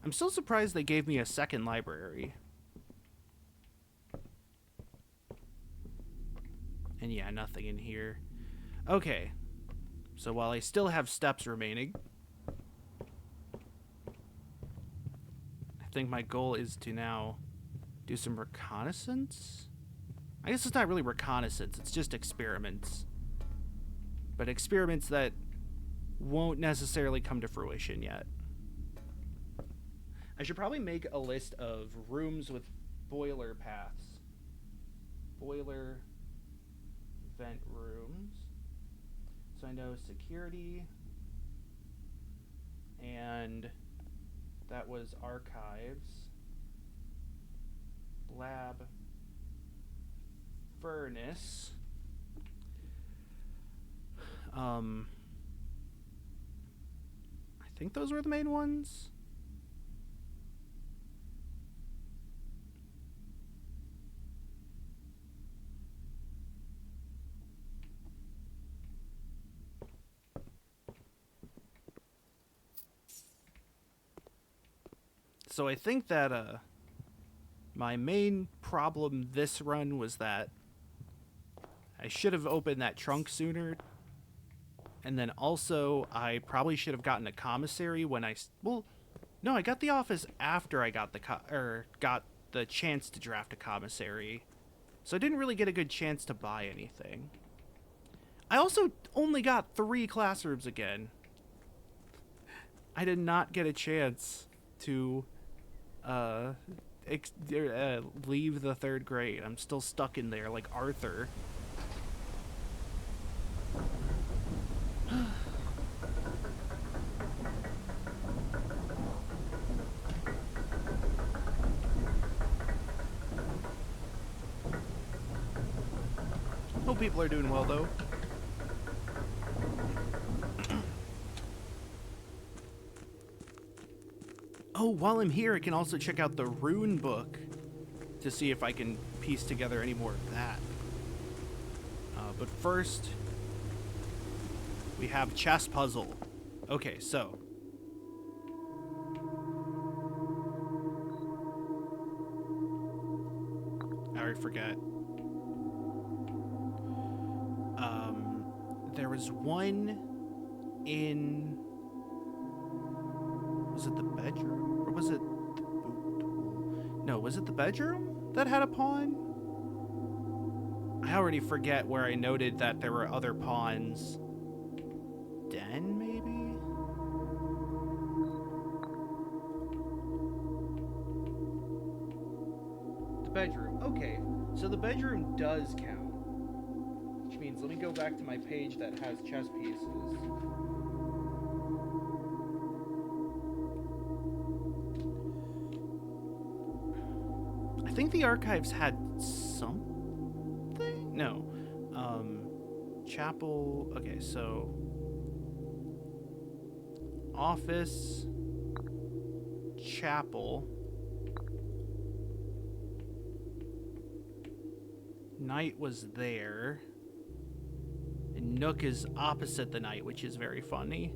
Speaker 1: I'm still surprised they gave me a second library. And yeah, nothing in here. Okay. So while I still have steps remaining, I think my goal is to now do some reconnaissance. I guess it's not really reconnaissance, it's just experiments. But experiments that won't necessarily come to fruition yet. I should probably make a list of rooms with boiler paths. Boiler vent rooms. So I know security, and that was archives, lab, furnace. I think those were the main ones. So I think that my main problem this run was that I should have opened that trunk sooner. And then also, I probably should have gotten a commissary when well, no, I got the office after I got got the chance to draft a commissary. So I didn't really get a good chance to buy anything. I also only got 3 classrooms again. I did not get a chance to leave the 3rd grade. I'm still stuck in there like Arthur. Hope people are doing well, though. Oh, while I'm here, I can also check out the rune book to see if I can piece together any more of that. But first, we have chess puzzle. Okay, so. I already forget. There was one in... Was it the bedroom? Or was it the boot tool? No, was it the bedroom that had a pawn? I already forget where I noted that there were other pawns. Den, maybe? The bedroom. Okay, so the bedroom does count. Which means, let me go back to my page that has chess pieces. I think the archives had something? No. Chapel. Okay, so office, chapel, knight was there, and Nook is opposite the knight, which is very funny.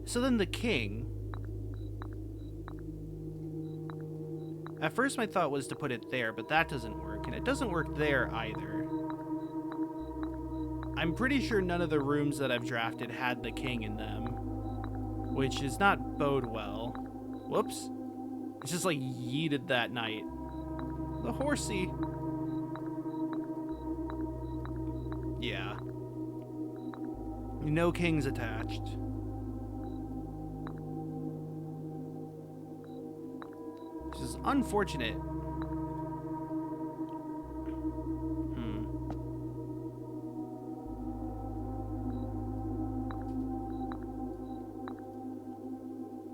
Speaker 1: So then the king. At first my thought was to put it there, but that doesn't work, and it doesn't work there either. I'm pretty sure none of the rooms that I've drafted had the king in them, which is not bode well. Whoops. It's just like yeeted that knight. The horsey. Yeah. No kings attached. This is unfortunate.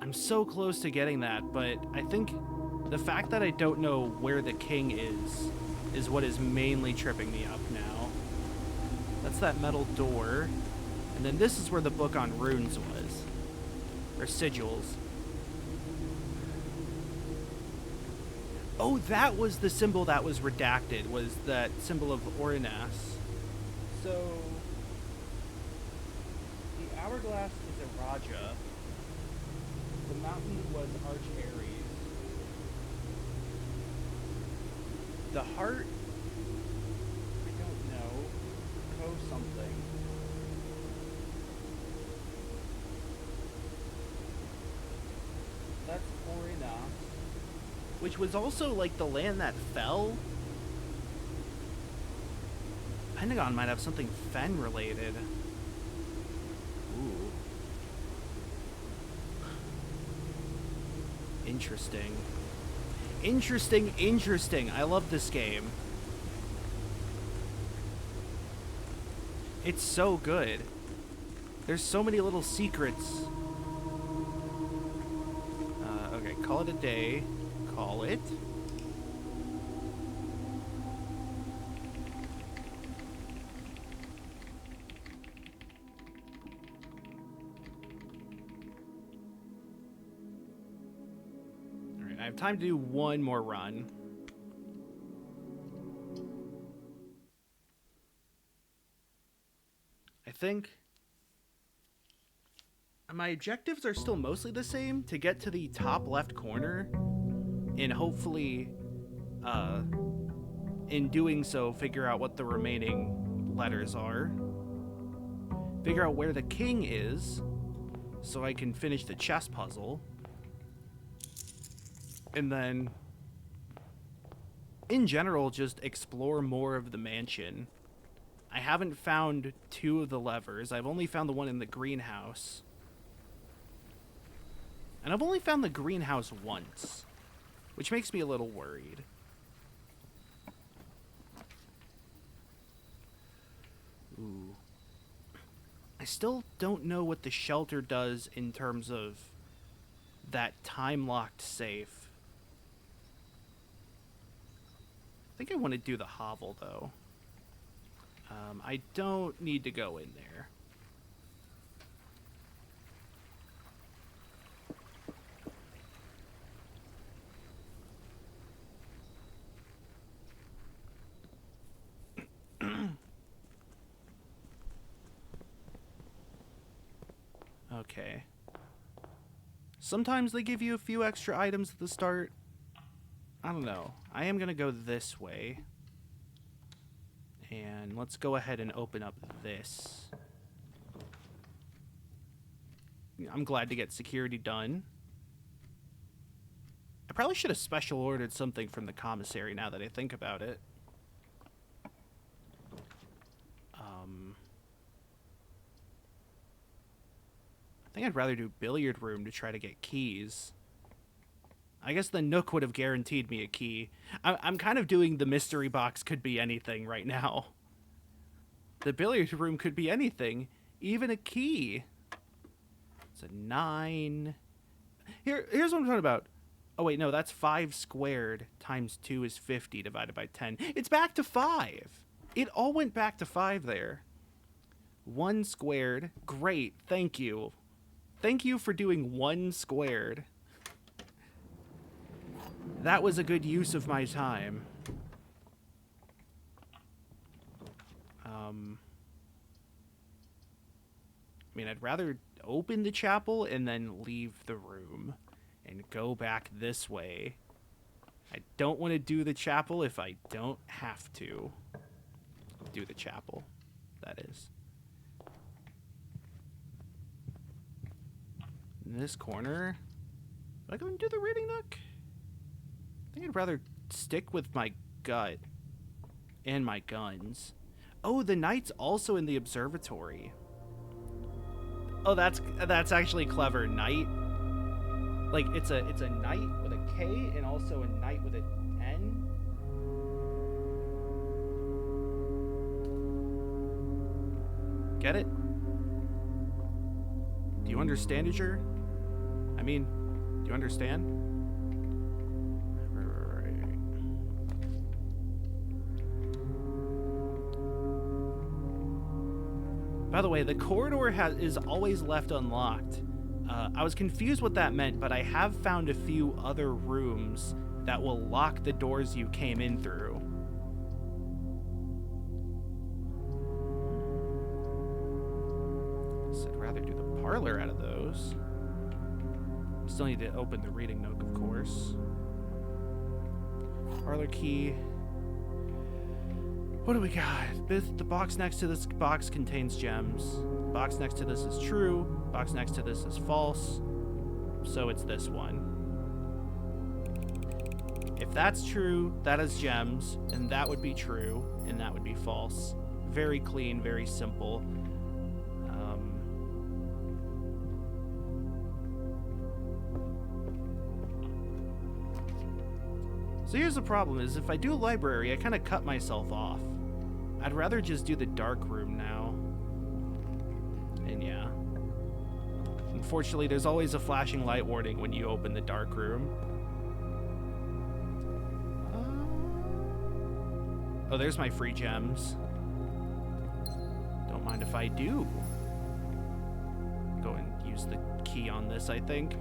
Speaker 1: I'm so close to getting that, but I think the fact that I don't know where the king is what is mainly tripping me up now. That's that metal door. And then this is where the book on runes was. Or sigils. Oh, that was the symbol that was redacted, was that symbol of Orinas. So, the hourglass is a Raja. The mountain was Arch Aries. The heart, I don't know, Co something. That's Orinas. Which was also, like, the land that fell. Pentagon might have something Fen-related. Ooh. Interesting. Interesting, interesting. I love this game. It's so good. There's so many little secrets. Okay, call it a day. Call it. Alright, I have time to do one more run. I think my objectives are still mostly the same, to get to the top left corner and hopefully in doing so figure out what the remaining letters are, figure out where the king is so I can finish the chess puzzle, and then in general just explore more of the mansion. I haven't found 2 of the levers. I've only found the one in the greenhouse. And I've only found the greenhouse once, which makes me a little worried. Ooh. I still don't know what the shelter does in terms of that time-locked safe. I think I want to do the hovel, though. I don't need to go in there. Okay. Sometimes they give you a few extra items at the start. I don't know. I am going to go this way. And let's go ahead and open up this. I'm glad to get security done. I probably should have special ordered something from the commissary now that I think about it. I think I'd rather do billiard room to try to get keys. I guess the Nook would have guaranteed me a key. I'm kind of doing the mystery box could be anything right now. The billiard room could be anything, even a key. It's a 9. Here's what I'm talking about. Oh wait, no, that's 5 squared times 2 is 50 divided by 10. It's back to 5. It all went back to 5 there. 1 squared. Great, thank you. Thank you for doing 1 squared. That was a good use of my time. I mean, I'd rather open the chapel and then leave the room and go back this way. I don't want to do the chapel if I don't have to do the chapel, that is. In this corner, am I going to do the reading nook? I think I'd rather stick with my gut and my guns. Oh, the knight's also in the observatory. Oh, that's actually clever. Knight. Like it's a knight with a K and also a knight with an N. Get it? Do you understand, Azure? I mean, do you understand? By the way, the corridor is always left unlocked. I was confused what that meant, but I have found a few other rooms that will lock the doors you came in through. So I'd rather do the parlor out of those. Still need to open the reading nook, of course. Parlor key. What do we got? The box next to this box contains gems. Box next to this is true. Box next to this is false. So it's this one. If that's true, that is gems, and that would be true, and that would be false. Very clean, very simple. So here's the problem, is if I do a library, I kind of cut myself off. I'd rather just do the dark room now. And yeah. Unfortunately, there's always a flashing light warning when you open the dark room. Oh, there's my free gems. Don't mind if I do. Go and use the key on this, I think.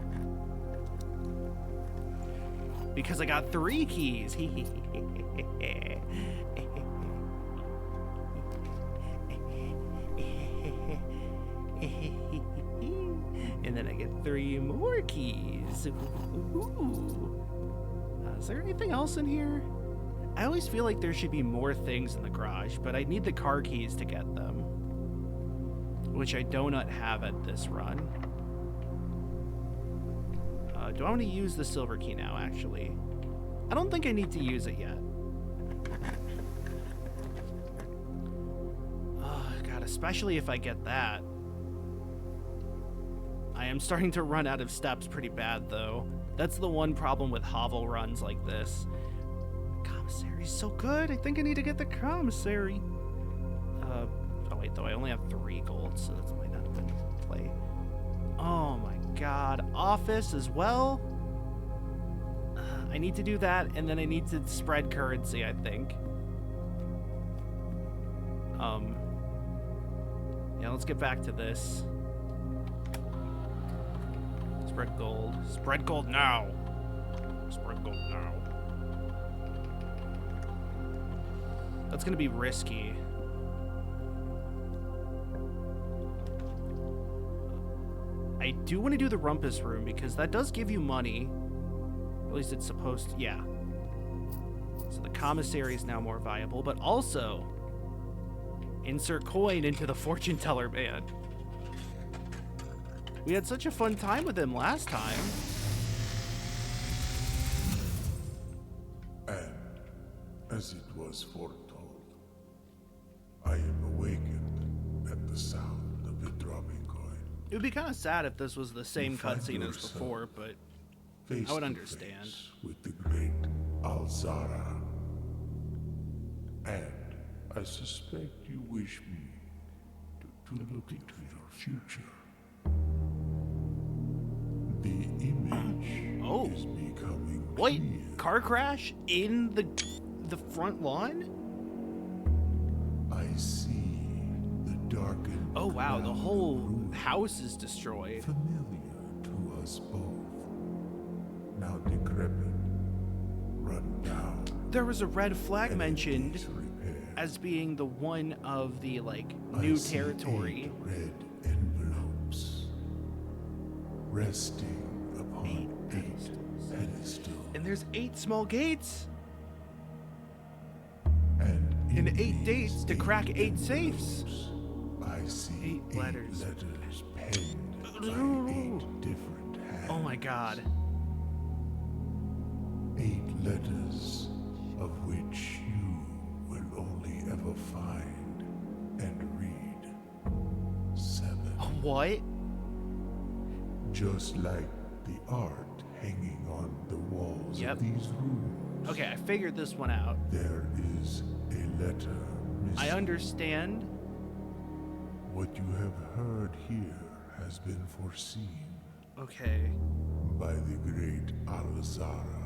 Speaker 1: Because I got 3 keys. And then I get 3 more keys. Ooh. Is there anything else in here? I always feel like there should be more things in the garage, but I need the car keys to get them, which I do not have at this run. Do I want to use the silver key now, actually? I don't think I need to use it yet. Oh, God, especially if I get that. I am starting to run out of steps pretty bad, though. That's the one problem with hovel runs like this. Commissary's so good. I think I need to get the commissary. Oh, wait, though. I only have 3 gold, so that might not have been play. Oh, my God. Office as well? I need to do that, and then I need to spread currency, I think. Yeah, let's get back to this. Spread gold. Spread gold now. Spread gold now. That's gonna be risky. I do want to do the rumpus room because that does give you money. At least it's supposed to, yeah. So the commissary is now more viable, but also insert coin into the fortune teller man. We had such a fun time with him last time.
Speaker 2: And as it was foretold, I am awakened at the sound of the dropping coin.
Speaker 1: It would be kind of sad if this was the same
Speaker 2: You find
Speaker 1: cutscene as
Speaker 2: yourself
Speaker 1: before, but
Speaker 2: face
Speaker 1: I would
Speaker 2: to
Speaker 1: understand.
Speaker 2: face with the great Alzara. And I suspect you wish me to look into your future. The image is becoming
Speaker 1: Wait,
Speaker 2: clear.
Speaker 1: car crash in the front lawn?
Speaker 2: I see the darkened.
Speaker 1: Oh wow, the
Speaker 2: cloud
Speaker 1: whole
Speaker 2: room
Speaker 1: house is destroyed.
Speaker 2: familiar to us both. Now decrepit, run down.
Speaker 1: There was a red flag
Speaker 2: and it
Speaker 1: mentioned
Speaker 2: needs repair.
Speaker 1: as being the one of the like
Speaker 2: I
Speaker 1: new
Speaker 2: see
Speaker 1: territory.
Speaker 2: 8 red envelopes resting upon 8 pedestals.
Speaker 1: And there's 8 small gates
Speaker 2: And
Speaker 1: and
Speaker 2: in
Speaker 1: 8
Speaker 2: these
Speaker 1: dates to crack 8
Speaker 2: envelopes,
Speaker 1: safes.
Speaker 2: I see
Speaker 1: 8 letters.
Speaker 2: letters penned by 8 different hands.
Speaker 1: Oh my god.
Speaker 2: 8 letters of which you will only ever find and read 7.
Speaker 1: What?
Speaker 2: Just like the art hanging on the walls
Speaker 1: Yep.
Speaker 2: of these rooms.
Speaker 1: Okay, I figured this one out.
Speaker 2: There is a letter missing.
Speaker 1: I understand.
Speaker 2: What you have heard here has been foreseen
Speaker 1: Okay.
Speaker 2: by the great Alzara.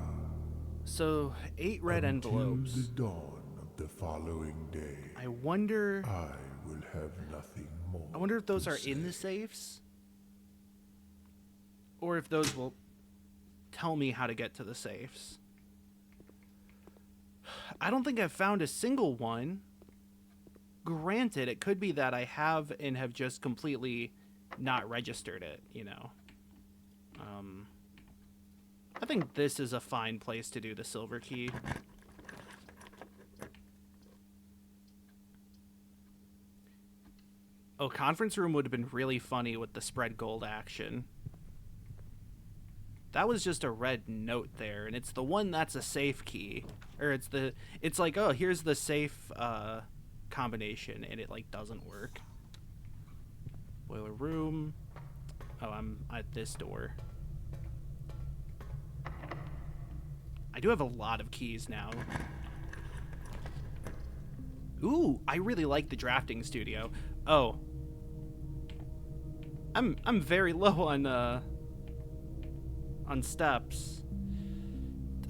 Speaker 1: So, 8 red envelopes.
Speaker 2: Until the dawn of the following day,
Speaker 1: I wonder
Speaker 2: I will have nothing more.
Speaker 1: I wonder if those
Speaker 2: to
Speaker 1: are in the
Speaker 2: say.
Speaker 1: safes? Or if those will tell me how to get to the safes. I don't think I've found a single one. Granted, it could be that I have and have just completely not registered it, you know. I think this is a fine place to do the silver key. Oh, conference room would have been really funny with the spread gold action. That was just a red note there, and it's the one that's a safe key. Or it's like, oh, here's the safe combination, and it like doesn't work. Boiler room. Oh, I'm at this door. I do have a lot of keys now. Ooh, I really like the drafting studio. Oh. I'm very low on steps.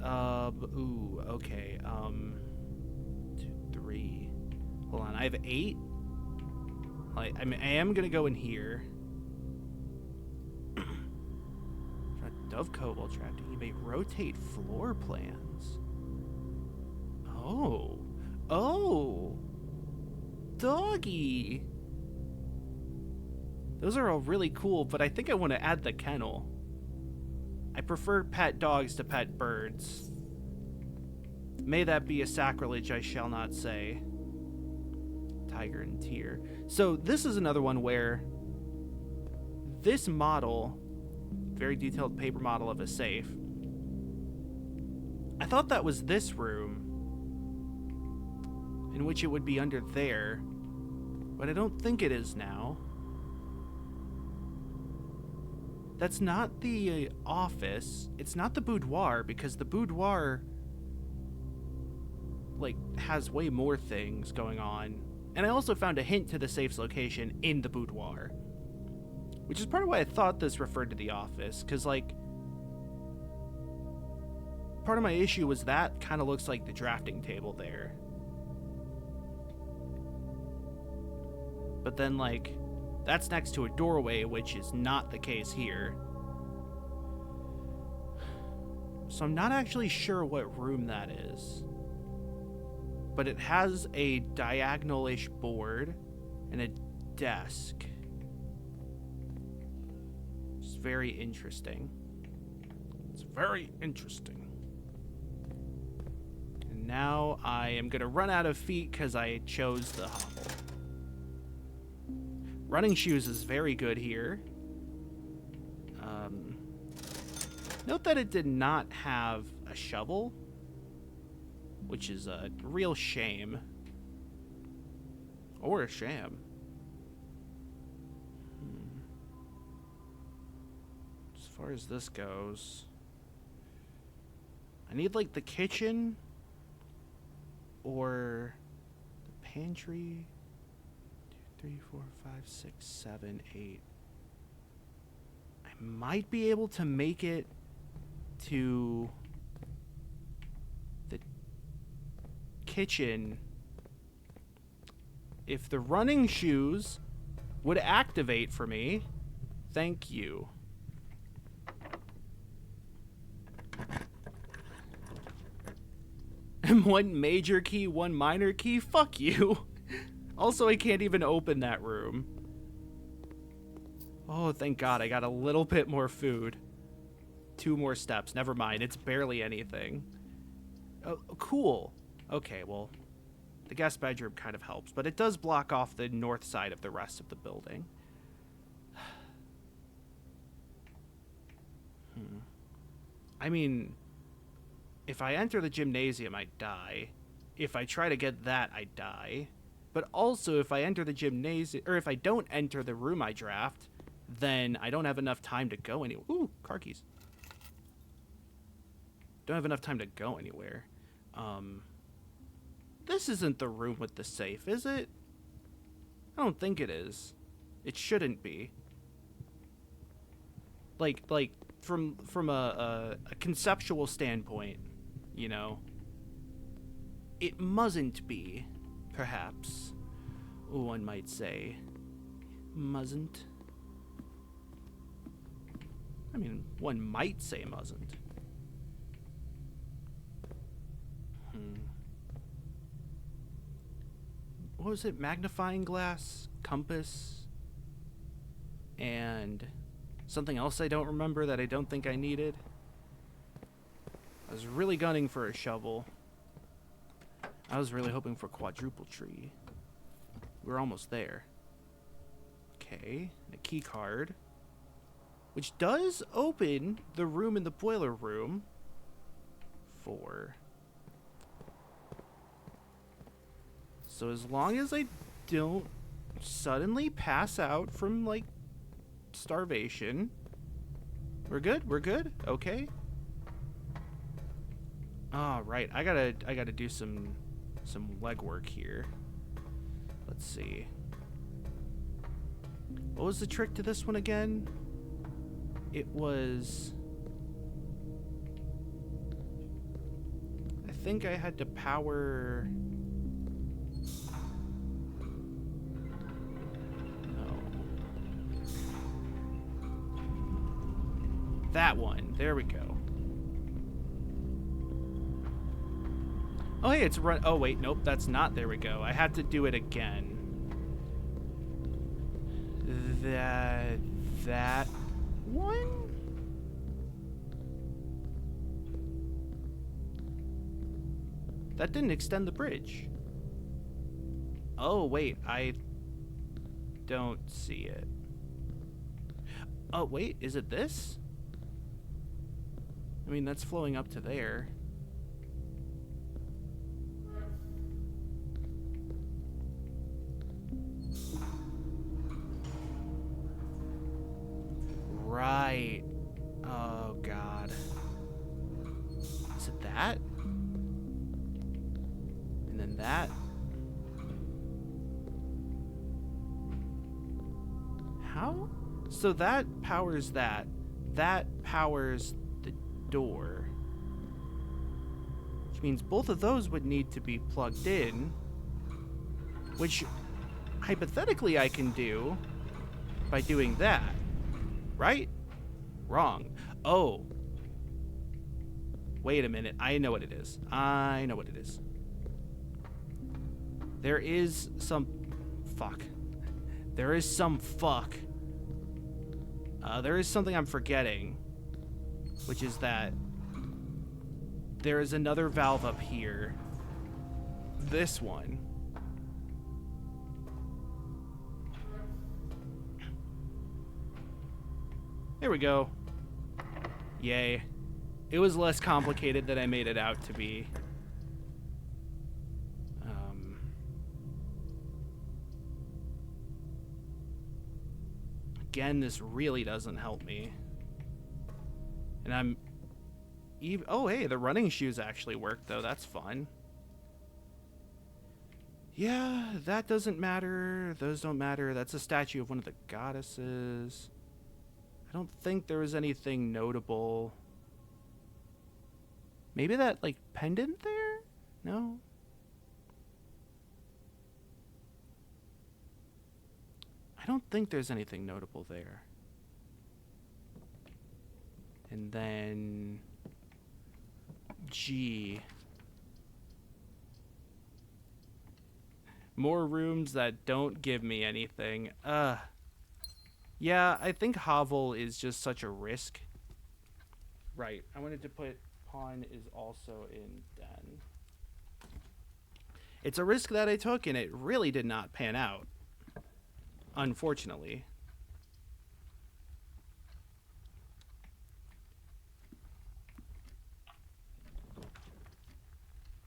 Speaker 1: Ooh, okay. 2, 3. Hold on, I have 8. Like, I am gonna go in here. Dove Cobalt drafting. You may rotate floor plans. Oh. Oh. Doggy. Those are all really cool, but I think I want to add the kennel. I prefer pet dogs to pet birds. May that be a sacrilege I shall not say. Tiger and Tear. So this is another one where this model, very detailed paper model of a safe, I thought that was this room, in which it would be under there, but I don't think it is now. That's not the office. It's not the boudoir, because the boudoir, like, has way more things going on. And I also found a hint to the safe's location in the boudoir, which is part of why I thought this referred to the office, because, like, part of my issue was that kind of looks like the drafting table there. But then, like, that's next to a doorway, which is not the case here. So I'm not actually sure what room that is. But it has a diagonal-ish board and a desk. It's very interesting. It's very interesting. And now I am going to run out of feet because I chose the hobble. Running shoes is very good here. Note that it did not have a shovel, which is a real shame. Or a sham. As far as this goes, I need, like, the kitchen or the pantry. 2, 3, 4, 5, 6, 7, 8. I might be able to make it to the kitchen if the running shoes would activate for me. Thank you. And one major key, one minor key? Fuck you. Also, I can't even open that room. Oh, thank God, I got a little bit more food. 2 more steps. Never mind, it's barely anything. Oh, cool. Okay, well, the guest bedroom kind of helps, but it does block off the north side of the rest of the building. I mean, if I enter the gymnasium, I die. If I try to get that, I die. But also, if I enter the gymnasium, or if I don't enter the room I draft, then I don't have enough time to go anywhere. Ooh, car keys. Don't have enough time to go anywhere. This isn't the room with the safe, is it? I don't think it is. It shouldn't be. Like from a conceptual standpoint, you know, it mustn't be. Perhaps, one might say. Mustn't. I mean, one might say mustn't. What was it? Magnifying glass, compass, and something else I don't remember that I don't think I needed. I was really gunning for a shovel. I was really hoping for quadruple tree. We're almost there. Okay, and a key card, which does open the room in the boiler room for. So as long as I don't suddenly pass out from, like, starvation, we're good. We're good. Okay. Oh, right. I gotta do some legwork here. Let's see. What was the trick to this one again? It was, I think I had to power. That one. There we go. Oh, hey, it's run. Oh, wait. Nope, that's not. There we go. I had to do it again. That one? That didn't extend the bridge. Oh, wait, I don't see it. Oh, wait, is it this? I mean, that's flowing up to there. Right. Oh, God. Is it that? And then that? How? So that powers that. That powers the door. Which means both of those would need to be plugged in. Which, hypothetically, I can do by doing that. Right? Wrong. Oh. Wait a minute. I know what it is. I know what it is. There is some... Fuck. There is some fuck. There is something I'm forgetting. Which is that... there is another valve up here. This one. There we go. Yay. It was less complicated than I made it out to be. Again, this really doesn't help me. And I'm... oh, hey, the running shoes actually work, though. That's fun. Yeah, that doesn't matter. Those don't matter. That's a statue of one of the goddesses. I don't think there was anything notable. Maybe that, like, pendant there? No? I don't think there's anything notable there. And then... G. More rooms that don't give me anything. Yeah, I think Hovel is just such a risk. Right. I wanted to put pawn is also in den. It's a risk that I took, and it really did not pan out. Unfortunately.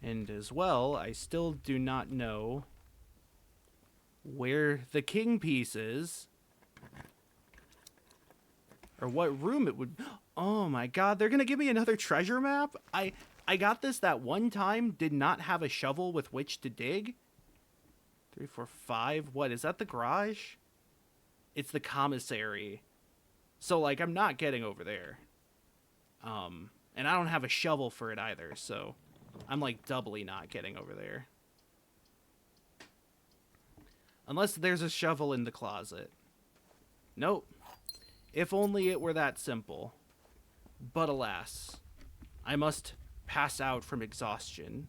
Speaker 1: And as well, I still do not know where the king piece is. Or what room it would... Oh my god, they're gonna give me another treasure map? I got this that one time, did not have a shovel with which to dig. 3, 4, 5. What, is that the garage? It's the commissary. So, like, I'm not getting over there. And I don't have a shovel for it either, so... I'm, like, doubly not getting over there. Unless there's a shovel in the closet. Nope. If only it were that simple. But alas, I must pass out from exhaustion.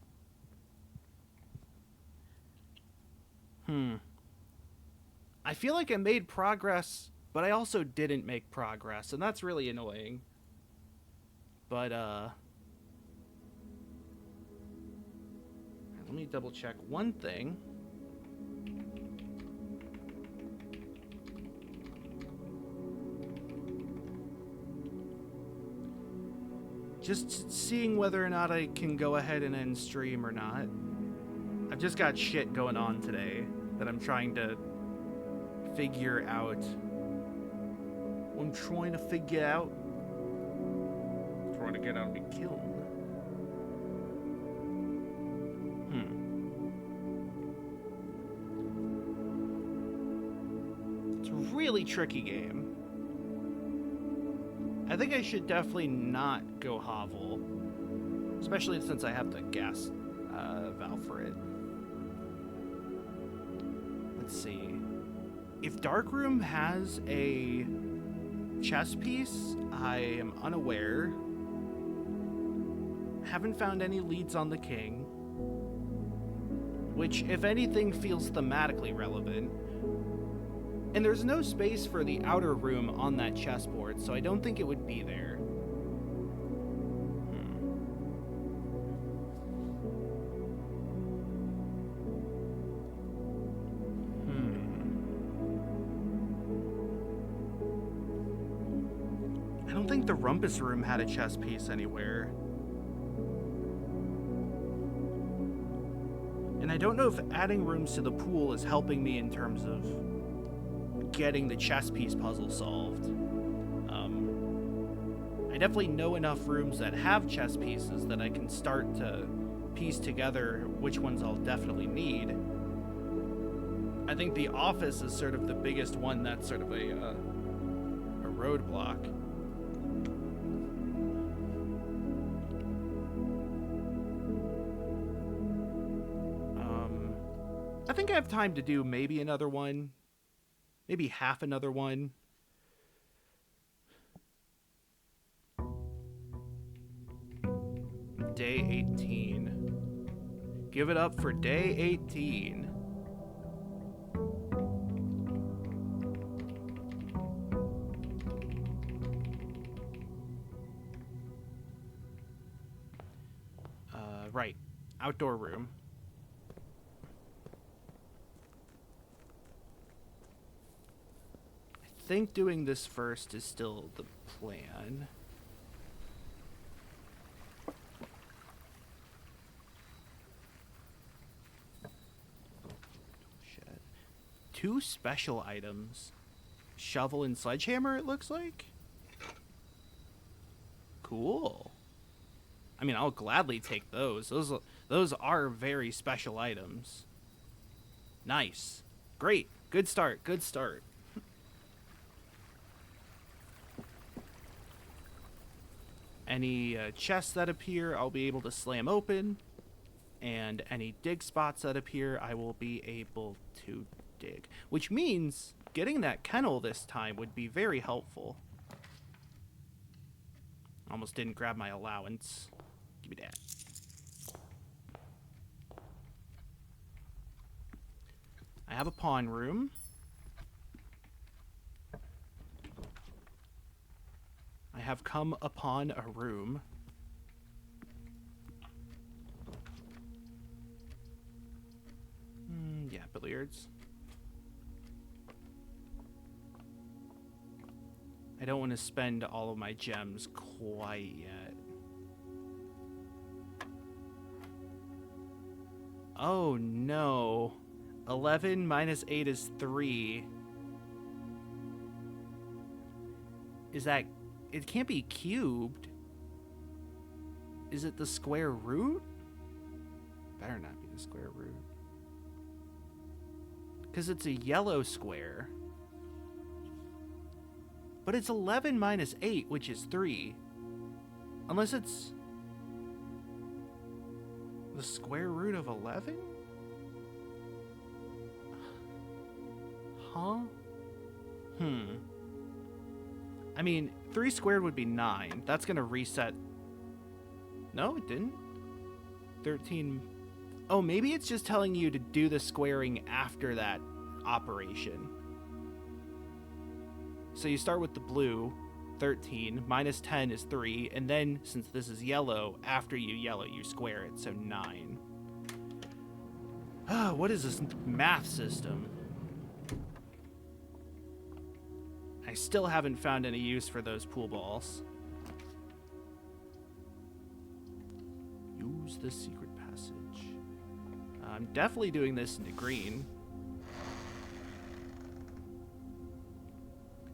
Speaker 1: I feel like I made progress, but I also didn't make progress, and that's really annoying. But, let me double check one thing. Just seeing whether or not I can go ahead and end stream or not. I've just got shit going on today that I'm trying to figure out. I'm trying to figure out. Trying to get out and be killed. It's a really tricky game. I think I should definitely not go Hovel, especially since I have the gas valve for it. Let's see. If Darkroom has a chess piece, I am unaware. Haven't found any leads on the king, which, if anything, feels thematically relevant. And there's no space for the outer room on that chessboard, so I don't think it would be there. I don't think the rumpus room had a chess piece anywhere. And I don't know if adding rooms to the pool is helping me in terms of getting the chess piece puzzle solved. I definitely know enough rooms that have chess pieces that I can start to piece together which ones I'll definitely need. I think the office is sort of the biggest one that's sort of a roadblock. I think I have time to do maybe another one. Maybe half another one. Day 18. Give it up for day 18. Right. Outdoor room. I think doing this first is still the plan. Shit. 2 special items. Shovel and sledgehammer, it looks like. Cool. I mean, I'll gladly take those. Those are very special items. Nice. Great. Good start. Good start. Any chests that appear, I'll be able to slam open. And any dig spots that appear, I will be able to dig. Which means getting that kennel this time would be very helpful. Almost didn't grab my allowance. Give me that. I have a pawn room. I have come upon a room. Yeah, billiards. I don't want to spend all of my gems quite yet. Oh no. 11 minus 8 is 3. Is that... It can't be cubed. Is it the square root? Better not be the square root. Because it's a yellow square. But it's 11 minus 8, which is 3. Unless it's the square root of 11? Huh? I mean, 3 squared would be 9. That's going to reset. No, it didn't. 13. Oh, maybe it's just telling you to do the squaring after that operation. So you start with the blue, 13, minus 10 is 3, and then, since this is yellow, after you yellow, you square it, so 9. Ah, what is this math system? I still haven't found any use for those pool balls. Use the secret passage. I'm definitely doing this into green.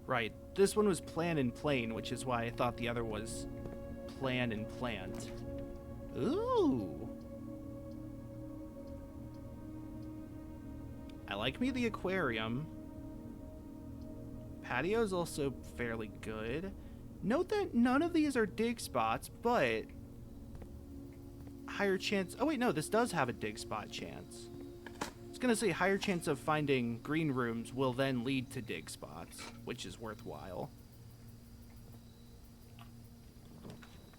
Speaker 1: Right, this one was plan and plane, which is why I thought the other was plan and plant. Ooh! I like me the aquarium. Patio's also fairly good. Note that none of these are dig spots, but higher chance... Oh wait, no, this does have a dig spot chance. I was gonna say higher chance of finding green rooms will then lead to dig spots, which is worthwhile.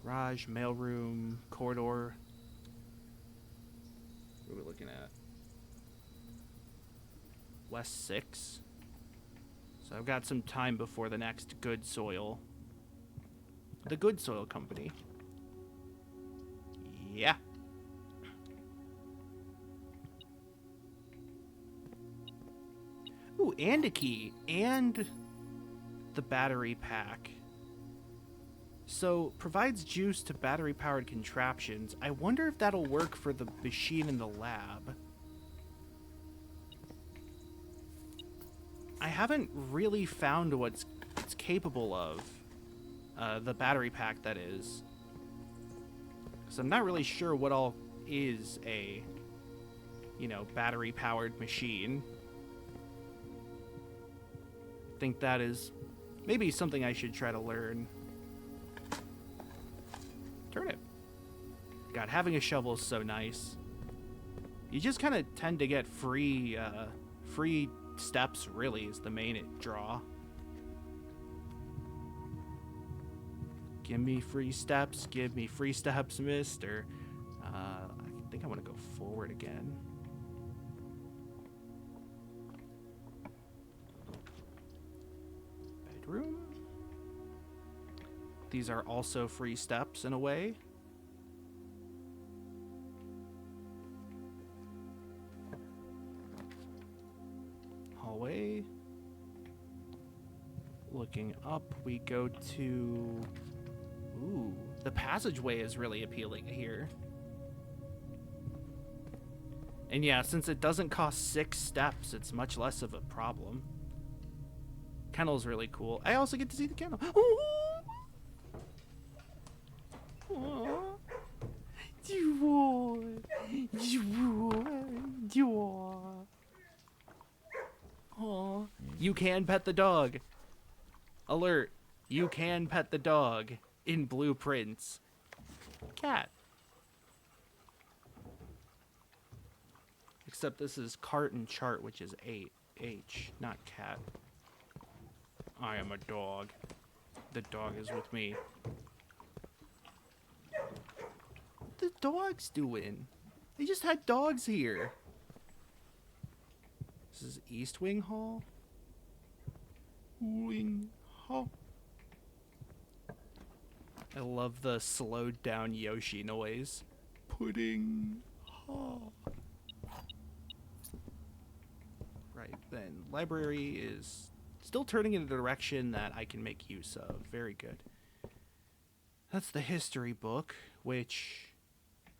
Speaker 1: Garage, mailroom, corridor. What are we looking at? West 6. So I've got some time before the next good soil. The Good Soil Company. Yeah. Ooh, and a key. And the battery pack. So, provides juice to battery-powered contraptions. I wonder if that'll work for the machine in the lab. I haven't really found what it's capable of. The battery pack, that is. Because I'm not really sure what all is a, battery-powered machine. I think that is maybe something I should try to learn. Turnip. God, having a shovel is so nice. You just kind of tend to get free steps, really, is the main draw. Give me free steps, mister. I think I want to go forward again. Bedroom. These are also free steps in a way. Hallway. Looking up, we go to... Ooh, the passageway is really appealing here. And yeah, since it doesn't cost 6 steps, it's much less of a problem. Kennel's really cool. I also get to see the kennel. Ooh! Oh, you can pet the dog. Alert, you can pet the dog in Blue Prince. Cat. Except this is cart and chart, which is H, not cat. I am a dog. The dog is with me. What the dog's doing? They just had dogs here. This is East Wing Hall? Wing Hall. I love the slowed down Yoshi noise. Pudding Hall. Right, then library is still turning in a direction that I can make use of. Very good. That's the history book, which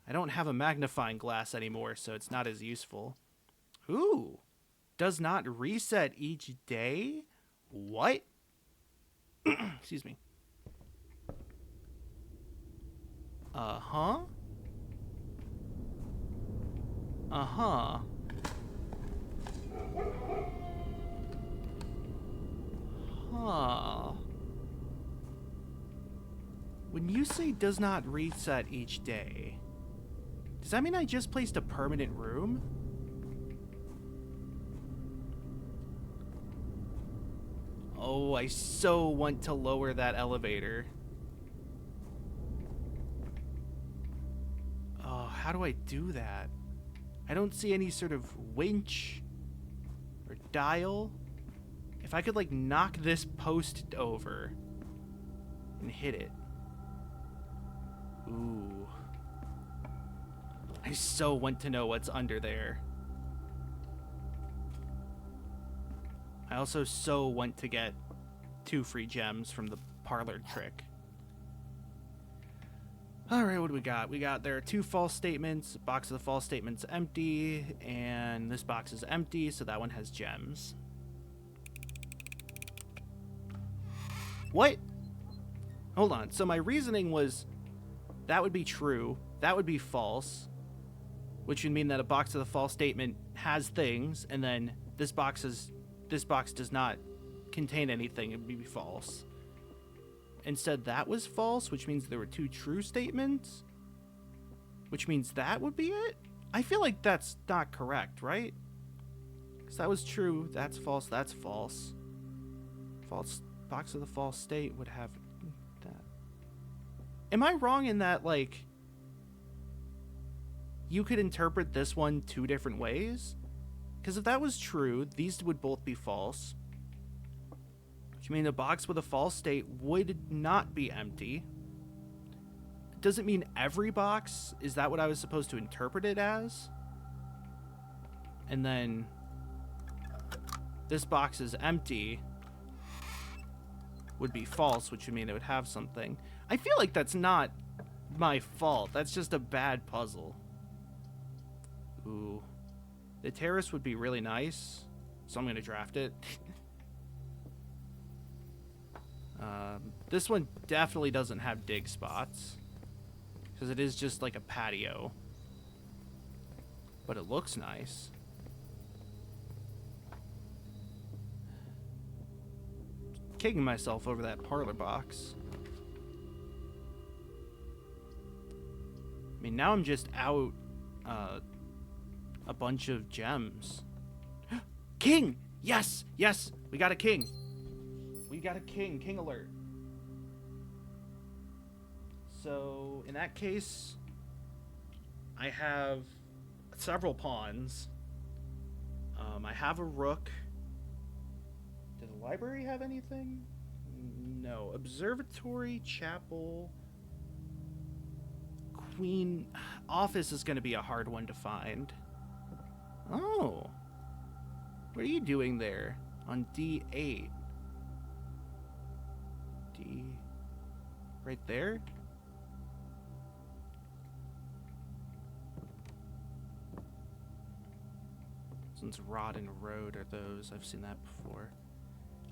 Speaker 1: I don't have a magnifying glass anymore, so it's not as useful. Ooh. Does not reset each day? What? Excuse me. Uh-huh. Uh-huh. Huh. When you say does not reset each day, does that mean I just placed a permanent room? Oh, I so want to lower that elevator. Oh, how do I do that? I don't see any sort of winch or dial. If I could, like, knock this post over and hit it. Ooh. I so want to know what's under there. I also so want to get 2 free gems from the parlor trick. Alright, what do we got? There are 2 false statements. The box of the false statement's empty, and this box is empty, so that one has gems. What? Hold on. So my reasoning was that would be true, that would be false, which would mean that a box of the false statement has things, and then this box does not contain anything. It would be false. Instead, that was false, which means there were 2 true statements, which means that would be it? I feel like that's not correct, right? Because that was true, that's false, that's false. False box of the false state would have that. Am I wrong in that, like, you could interpret this one 2 different ways? Because if that was true, these would both be false. mean a box with a false state would not be empty. Does it mean every box? Is that what I was supposed to interpret it as? And then this box is empty would be false, which would mean it would have something. I feel like that's not my fault. That's just a bad puzzle. Ooh. The terrace would be really nice, so I'm going to draft it. This one definitely doesn't have dig spots, because it is just like a patio. But it looks nice. Kicking myself over that parlor box. I mean, now I'm just out a bunch of gems. King! Yes! Yes! We got a king. We got a king. King alert. So, in that case, I have several pawns. I have a rook. Does the library have anything? No. Observatory, chapel, queen. Office is going to be a hard one to find. Oh. What are you doing there on D8? D. Right there? Since Rod and Road are those. I've seen that before.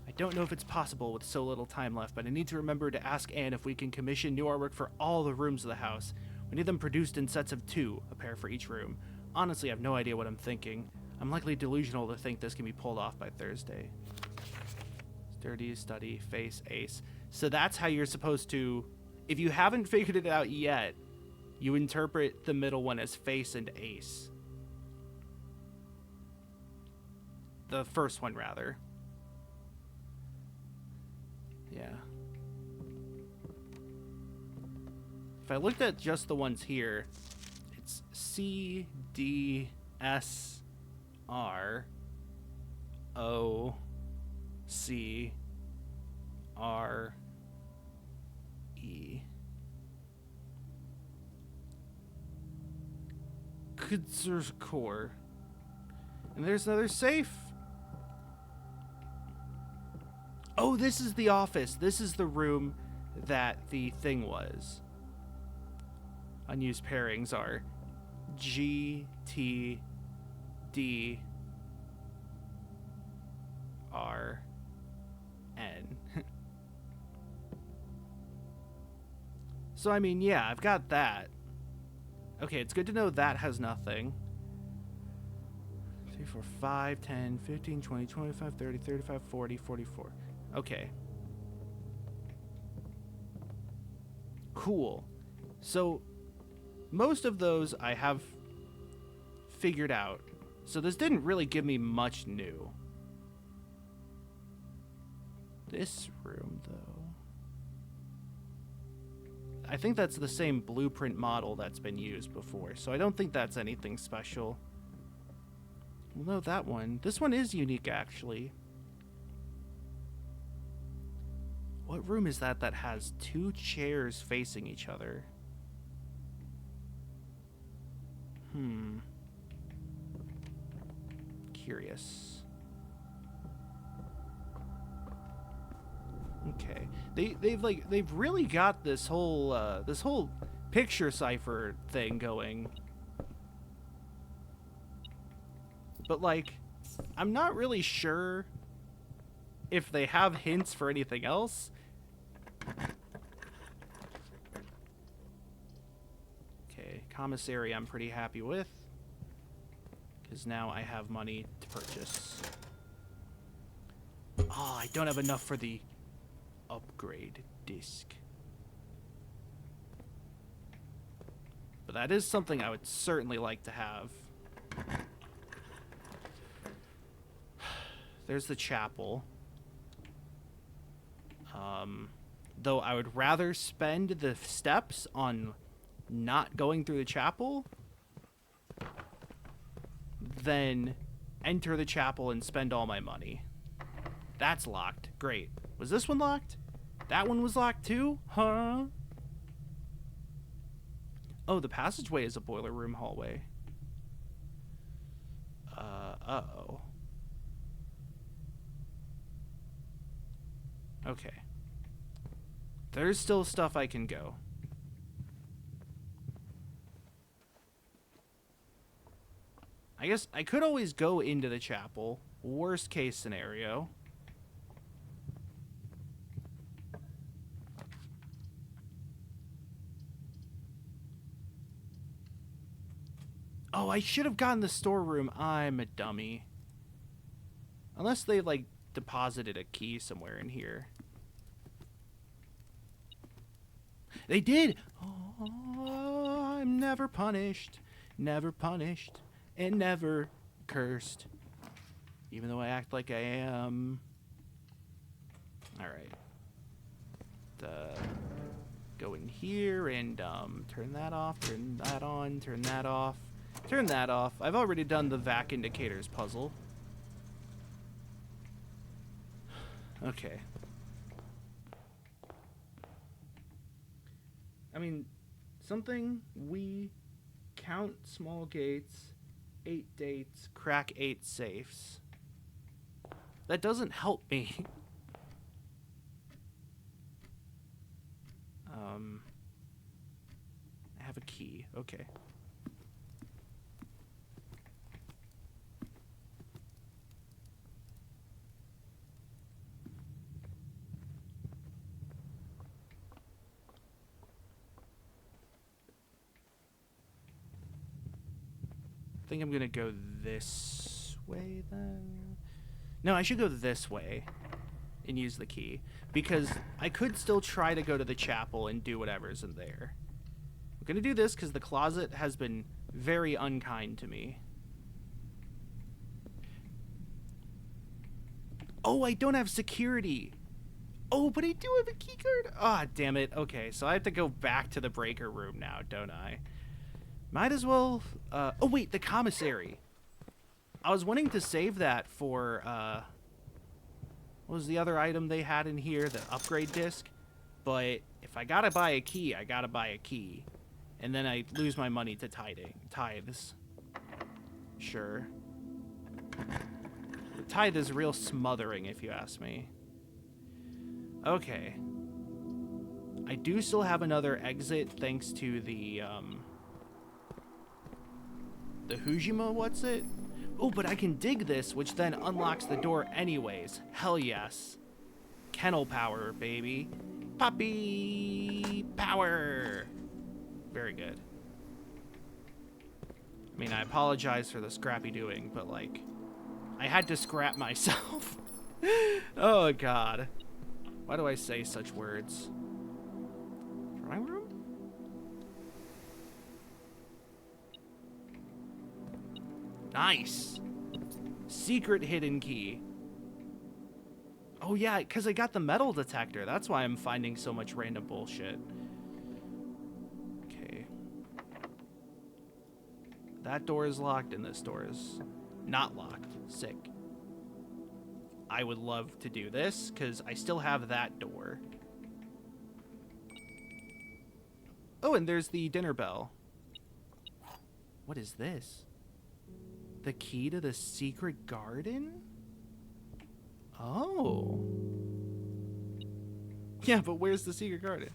Speaker 1: I don't know if it's possible with so little time left, but I need to remember to ask Anne if we can commission new artwork for all the rooms of the house. We need them produced in sets of 2, a pair for each room. Honestly, I have no idea what I'm thinking. I'm likely delusional to think this can be pulled off by Thursday. Sturdy, study, face, ace. So that's how you're supposed to... If you haven't figured it out yet, you interpret the middle one as face and ace. The first one, rather. Yeah. If I looked at just the ones here, it's C, D, S, R, O, C, R, E. Kudzer's core. And there's another safe. Oh, this is the office. This is the room that the thing was. Unused pairings are G, T, D, R, N. So, I mean, yeah, I've got that. Okay, it's good to know that has nothing. 3, 4, 5, 10, 15, 20, 25, 30, 35, 40, 44. Okay. Cool. So, most of those I have figured out. So this didn't really give me much new. This room, though. I think that's the same blueprint model that's been used before, so I don't think that's anything special. Well, no, that one. This one is unique, actually. What room is that that has 2 chairs facing each other? Curious. Okay. They've really got this whole picture cipher thing going. But like, I'm not really sure if they have hints for anything else. Okay, commissary I'm pretty happy with, because now I have money to purchase. Oh, I don't have enough for the upgrade disc. But that is something I would certainly like to have. There's the chapel. Though I would rather spend the steps on not going through the chapel than enter the chapel and spend all my money. That's locked. Great. Was this one locked? That one was locked too? Huh? Oh, the passageway is a boiler room hallway. Uh-oh. Okay. There's still stuff I can go. I guess I could always go into the chapel. Worst case scenario. Oh, I should have gotten the storeroom. I'm a dummy. Unless they, like, deposited a key somewhere in here. They did! Oh, I'm never punished. Never punished. And never cursed. Even though I act like I am. Alright. Go in here and turn that off, turn that on, turn that off. Turn that off. I've already done the vac indicators puzzle. Okay. I mean, something we count small gates, 8 dates, crack 8 safes. That doesn't help me. I have a key. Okay. I think I'm gonna go this way then. No, I should go this way and use the key, because I could still try to go to the chapel and do whatever's in there. I'm gonna do this because the closet has been very unkind to me. Oh, I don't have security. Oh, but I do have a key card. Ah, damn it. Okay, so I have to go back to the breaker room now, don't I? Might as well... oh, wait, the commissary. I was wanting to save that for... what was the other item they had in here? The upgrade disc. But if I gotta buy a key, I gotta buy a key. And then I lose my money to tithes. Sure. The tithe is real smothering, if you ask me. Okay. I do still have another exit thanks to the Hujima, what's it? Oh, but I can dig this, which then unlocks the door anyways. Hell yes. Kennel power, baby. Puppy power. Very good. I mean, I apologize for the scrappy doing, but, like, I had to scrap myself. Oh, God. Why do I say such words? Drawing room? Nice. Secret hidden key. Oh, yeah, because I got the metal detector. That's why I'm finding so much random bullshit. Okay. That door is locked and this door is not locked. Sick. I would love to do this because I still have that door. Oh, and there's the dinner bell. What is this? The key to the secret garden? Oh. Yeah, but where's the secret garden?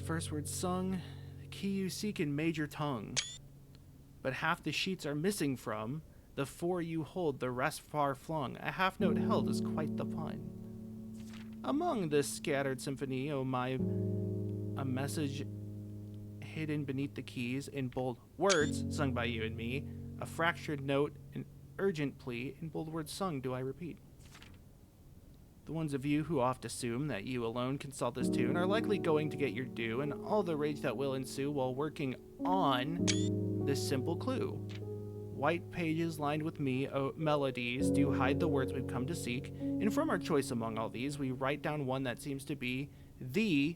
Speaker 1: First word sung, the key you seek in major tongue. But half the sheets are missing from the 4 you hold, the rest far flung. A half note held is quite the pun. Among this scattered symphony, oh my, a message hidden beneath the keys in bold words sung by you and me. A fractured note, an urgent plea, in bold words sung, do I repeat? The ones of you who oft assume that you alone can solve this tune are likely going to get your due and all the rage that will ensue while working on this simple clue. White pages lined with melodies do hide the words we've come to seek, and from our choice among all these, we write down one that seems to be the...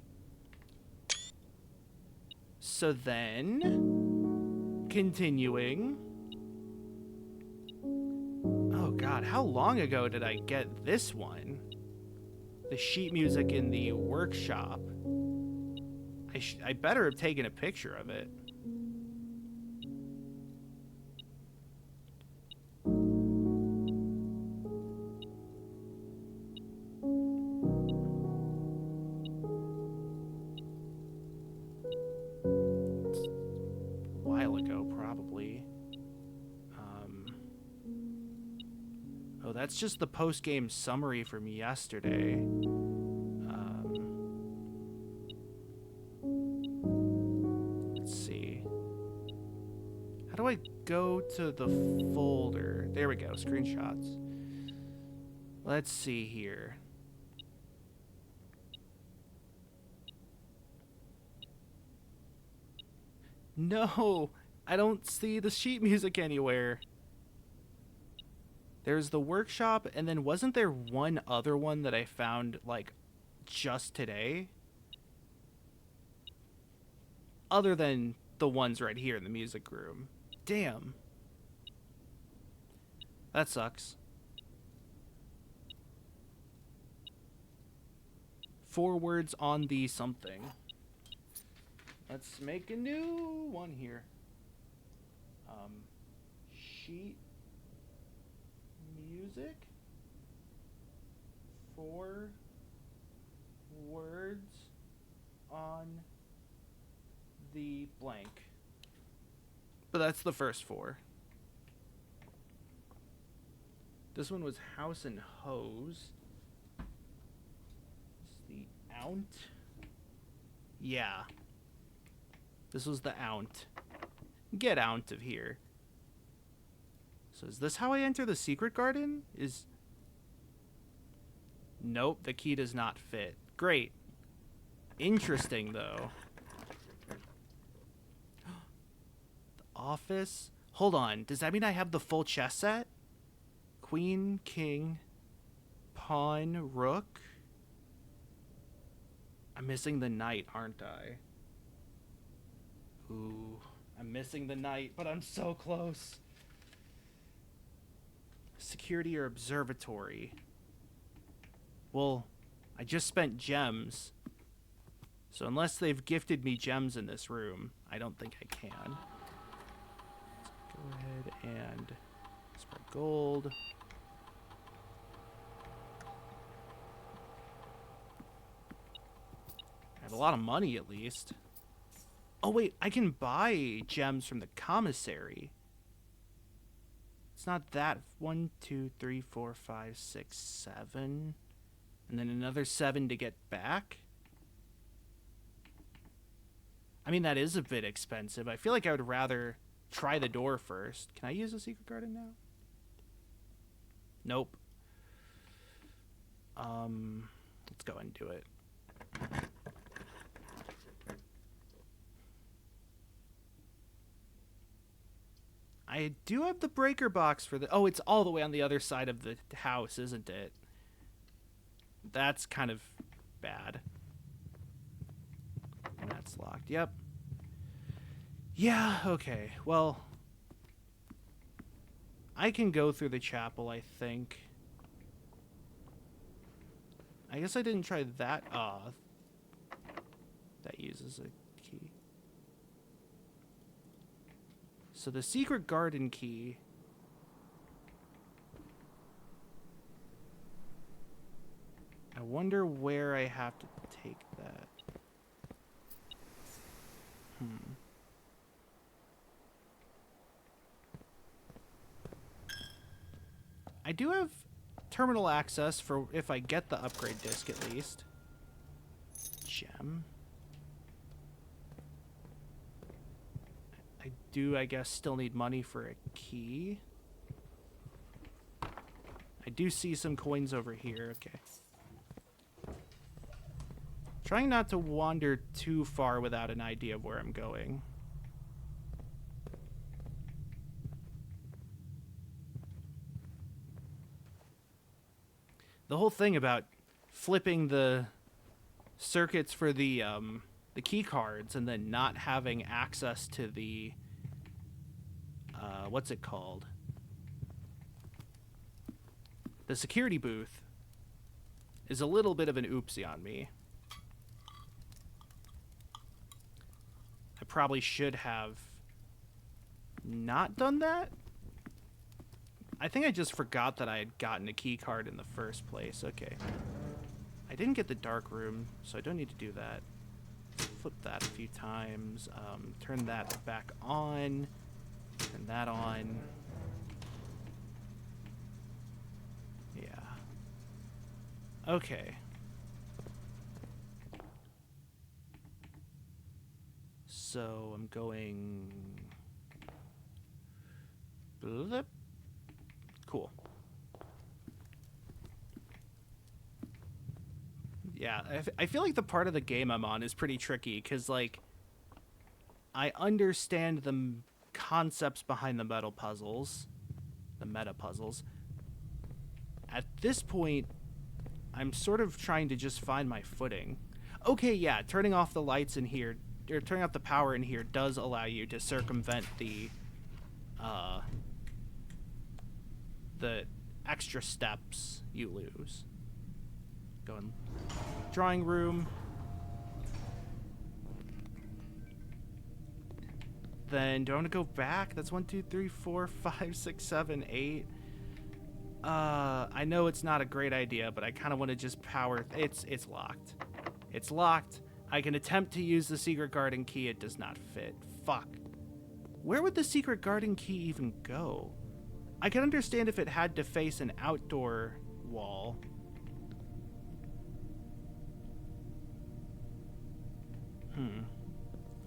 Speaker 1: So then... Continuing... Oh God, how long ago did I get this one? The sheet music in the workshop. I better have taken a picture of it. A while ago, probably. Oh, that's just the post-game summary from yesterday. Let's see. How do I go to the folder? There we go, screenshots. Let's see here. No, I don't see the sheet music anywhere. There's the workshop, and then wasn't there one other one that I found, like, just today? Other than the ones right here in the music room. Damn. That sucks. 4 words on the something. Let's make a new one here. Sheet music. 4 words on the blank. But that's the first 4. This one was House and Hose. It's the Ount. Yeah. This was the Ount. Get out of here. So is this how I enter the secret garden? Nope, the key does not fit. Great. Interesting, though. The office. Hold on. Does that mean I have the full chess set? Queen, king, pawn, rook. I'm missing the knight, aren't I? Ooh, I'm missing the knight, but I'm so close. Security or observatory? Well, I just spent gems. So unless they've gifted me gems in this room, I don't think I can. Let's go ahead and spread gold. I have a lot of money at least. Oh wait, I can buy gems from the commissary. It's not that. 1, 2, 3, 4, 5, 6, 7. And then another 7 to get back. I mean, that is a bit expensive. I feel like I would rather try the door first. Can I use a secret garden now? Nope. Let's go and do it. I do have the breaker box for the... Oh, it's all the way on the other side of the house, isn't it? That's kind of bad. And that's locked. Yep. Yeah, okay. Well, I can go through the chapel, I think. I guess I didn't try that. That uses a key. So the secret garden key. I wonder where I have to take that. I do have terminal access for if I get the upgrade disc at least. Gem. I do, I guess, still need money for a key. I do see some coins over here. Okay. Trying not to wander too far without an idea of where I'm going. The whole thing about flipping the circuits for the key cards and then not having access to the what's it called? The security booth is a little bit of an oopsie on me. I probably should have not done that. I think I just forgot that I had gotten a key card in the first place. Okay. I didn't get the dark room, so I don't need to do that. Flip that a few times. Turn that back on. Turn that on. Yeah. Okay. So I'm going... Blip. Cool. Yeah, I feel like the part of the game I'm on is pretty tricky, because, like, I understand the concepts behind the meta puzzles. At this point, I'm sort of trying to just find my footing. Okay, yeah, turning off the lights in here, or turning off the power in here does allow you to circumvent the extra steps you lose. Go in drawing room. Then do I want to go back? That's 1, 2, 3, 4, 5, 6, 7, 8. I know it's not a great idea, but I kind of want to just power. It's locked. It's locked. I can attempt to use the secret garden key. It does not fit. Fuck. Where would the secret garden key even go? I can understand if it had to face an outdoor wall.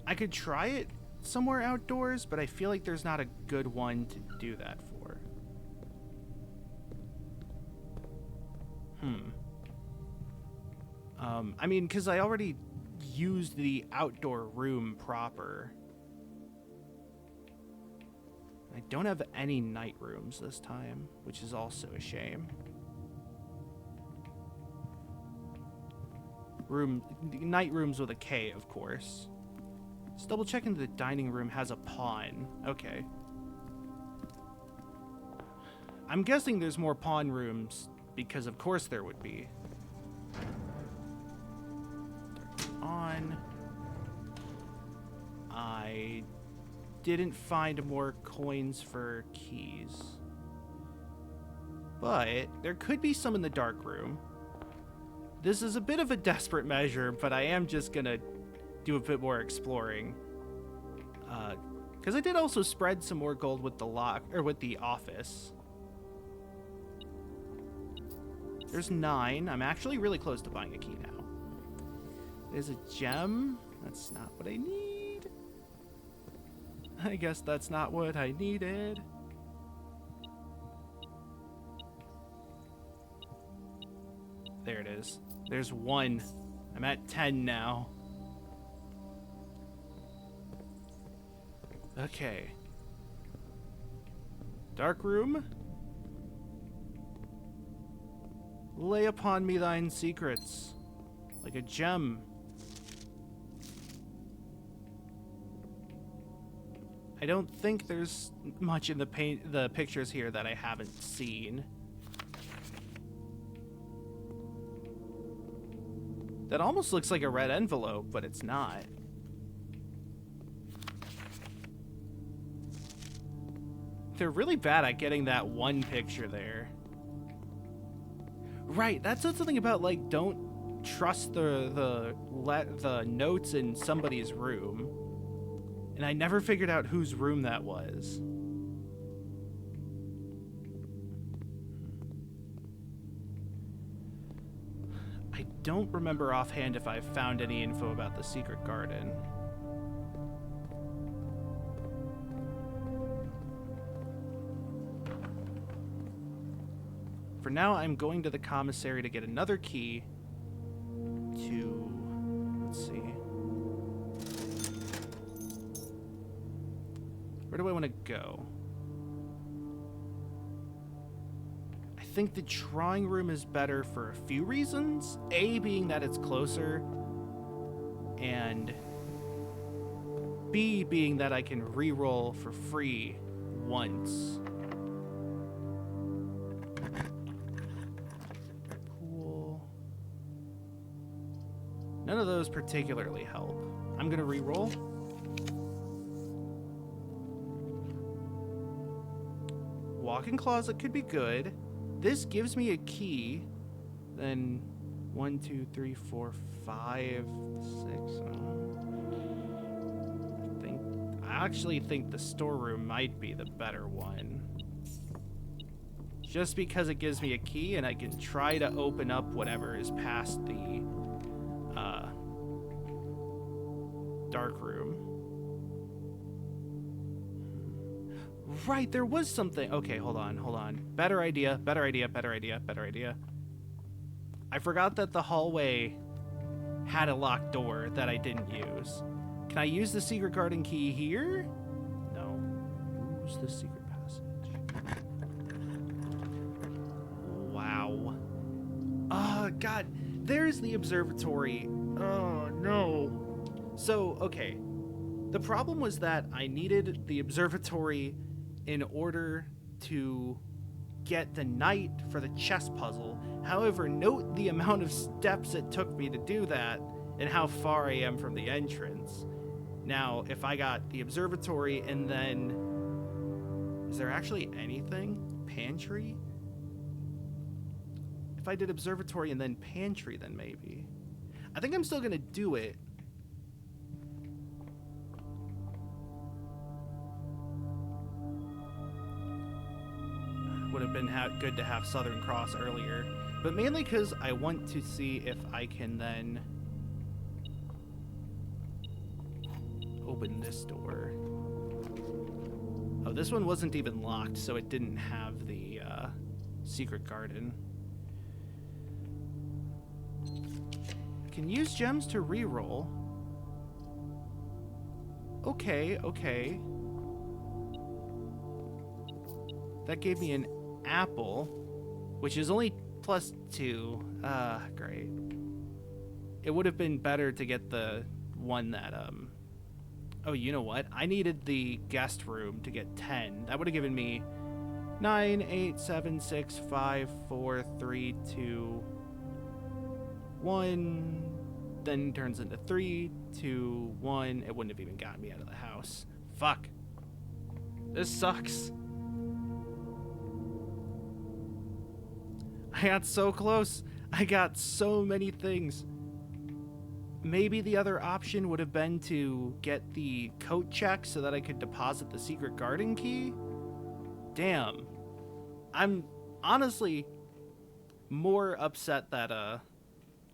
Speaker 1: I could try it somewhere outdoors, but I feel like there's not a good one to do that for. I mean, because I already used the outdoor room proper. I don't have any night rooms this time, which is also a shame. Night rooms with a K, of course. Just double checking the dining room has a pawn. Okay. I'm guessing there's more pawn rooms, because of course there would be. On. I didn't find more coins for keys. But there could be some in the dark room. This is a bit of a desperate measure, but I am just gonna do a bit more exploring. Because I did also spread some more gold with the with the office. There's 9. I'm actually really close to buying a key now. There's a gem. That's not what I need. I guess that's not what I needed. There it is. There's 1. I'm at 10 now. Okay. Dark room. Lay upon me thine secrets, like a gem. I don't think there's much in the pictures here that I haven't seen. That almost looks like a red envelope, but it's not. They're really bad at getting that one picture there. Right, that said something about, like, don't trust the notes in somebody's room. And I never figured out whose room that was. I don't remember offhand if I found any info about the secret garden. For now, I'm going to the commissary to get another key to... Let's see. Where do I want to go? I think the drawing room is better for a few reasons. A, being that it's closer, and B, being that I can re-roll for free once. None of those particularly help. I'm gonna re-roll. Walk-in closet could be good. This gives me a key. Then 1, 2, 3, 4, 5, 6. I actually think the storeroom might be the better one. Just because it gives me a key and I can try to open up whatever is past the dark room. Right, there was something. Okay, hold on. Better idea. I forgot that the hallway had a locked door that I didn't use. Can I use the secret garden key here? No. Use the secret passage. Wow. Oh, God. There's the observatory. Oh, no. So, okay. The problem was that I needed the observatory in order to get the knight for the chess puzzle. However, note the amount of steps it took me to do that and how far I am from the entrance. Now, if I got the observatory and then... Is there actually anything? Pantry? If I did observatory and then pantry, then maybe. I think I'm still gonna do it. Would have been good to have Southern Cross earlier, but mainly because I want to see if I can then open this door. Oh, this one wasn't even locked, so it didn't have the secret garden. I can use gems to reroll. Okay. That gave me an apple, which is only +2. Great. It would have been better to get the one that, oh, you know what? I needed the guest room to get 10. That would have given me 9, 8, 7, 6, 5, 4, 3, 2, 1. Then turns into 3, 2, 1. It wouldn't have even gotten me out of the house. Fuck. This sucks. I got so close. I got so many things. Maybe the other option would have been to get the coat check so that I could deposit the secret garden key. Damn. I'm honestly more upset that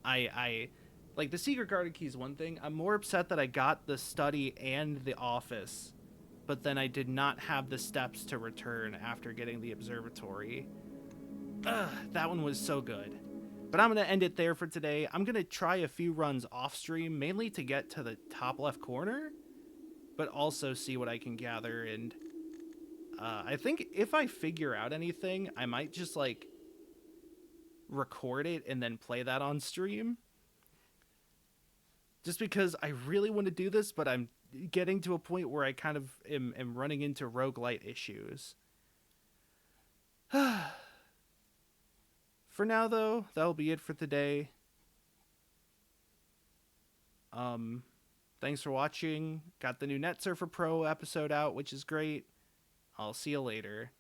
Speaker 1: I like the secret garden key is one thing. I'm more upset that I got the study and the office, but then I did not have the steps to return after getting the observatory. That one was so good. But I'm going to end it there for today. I'm going to try a few runs off stream, mainly to get to the top left corner, but also see what I can gather. And I think if I figure out anything, I might just like record it and then play that on stream. Just because I really want to do this, but I'm getting to a point where I kind of am running into roguelite issues. For now, though, that'll be it for today. Thanks for watching. Got the new Net Surfer Pro episode out, which is great. I'll see you later.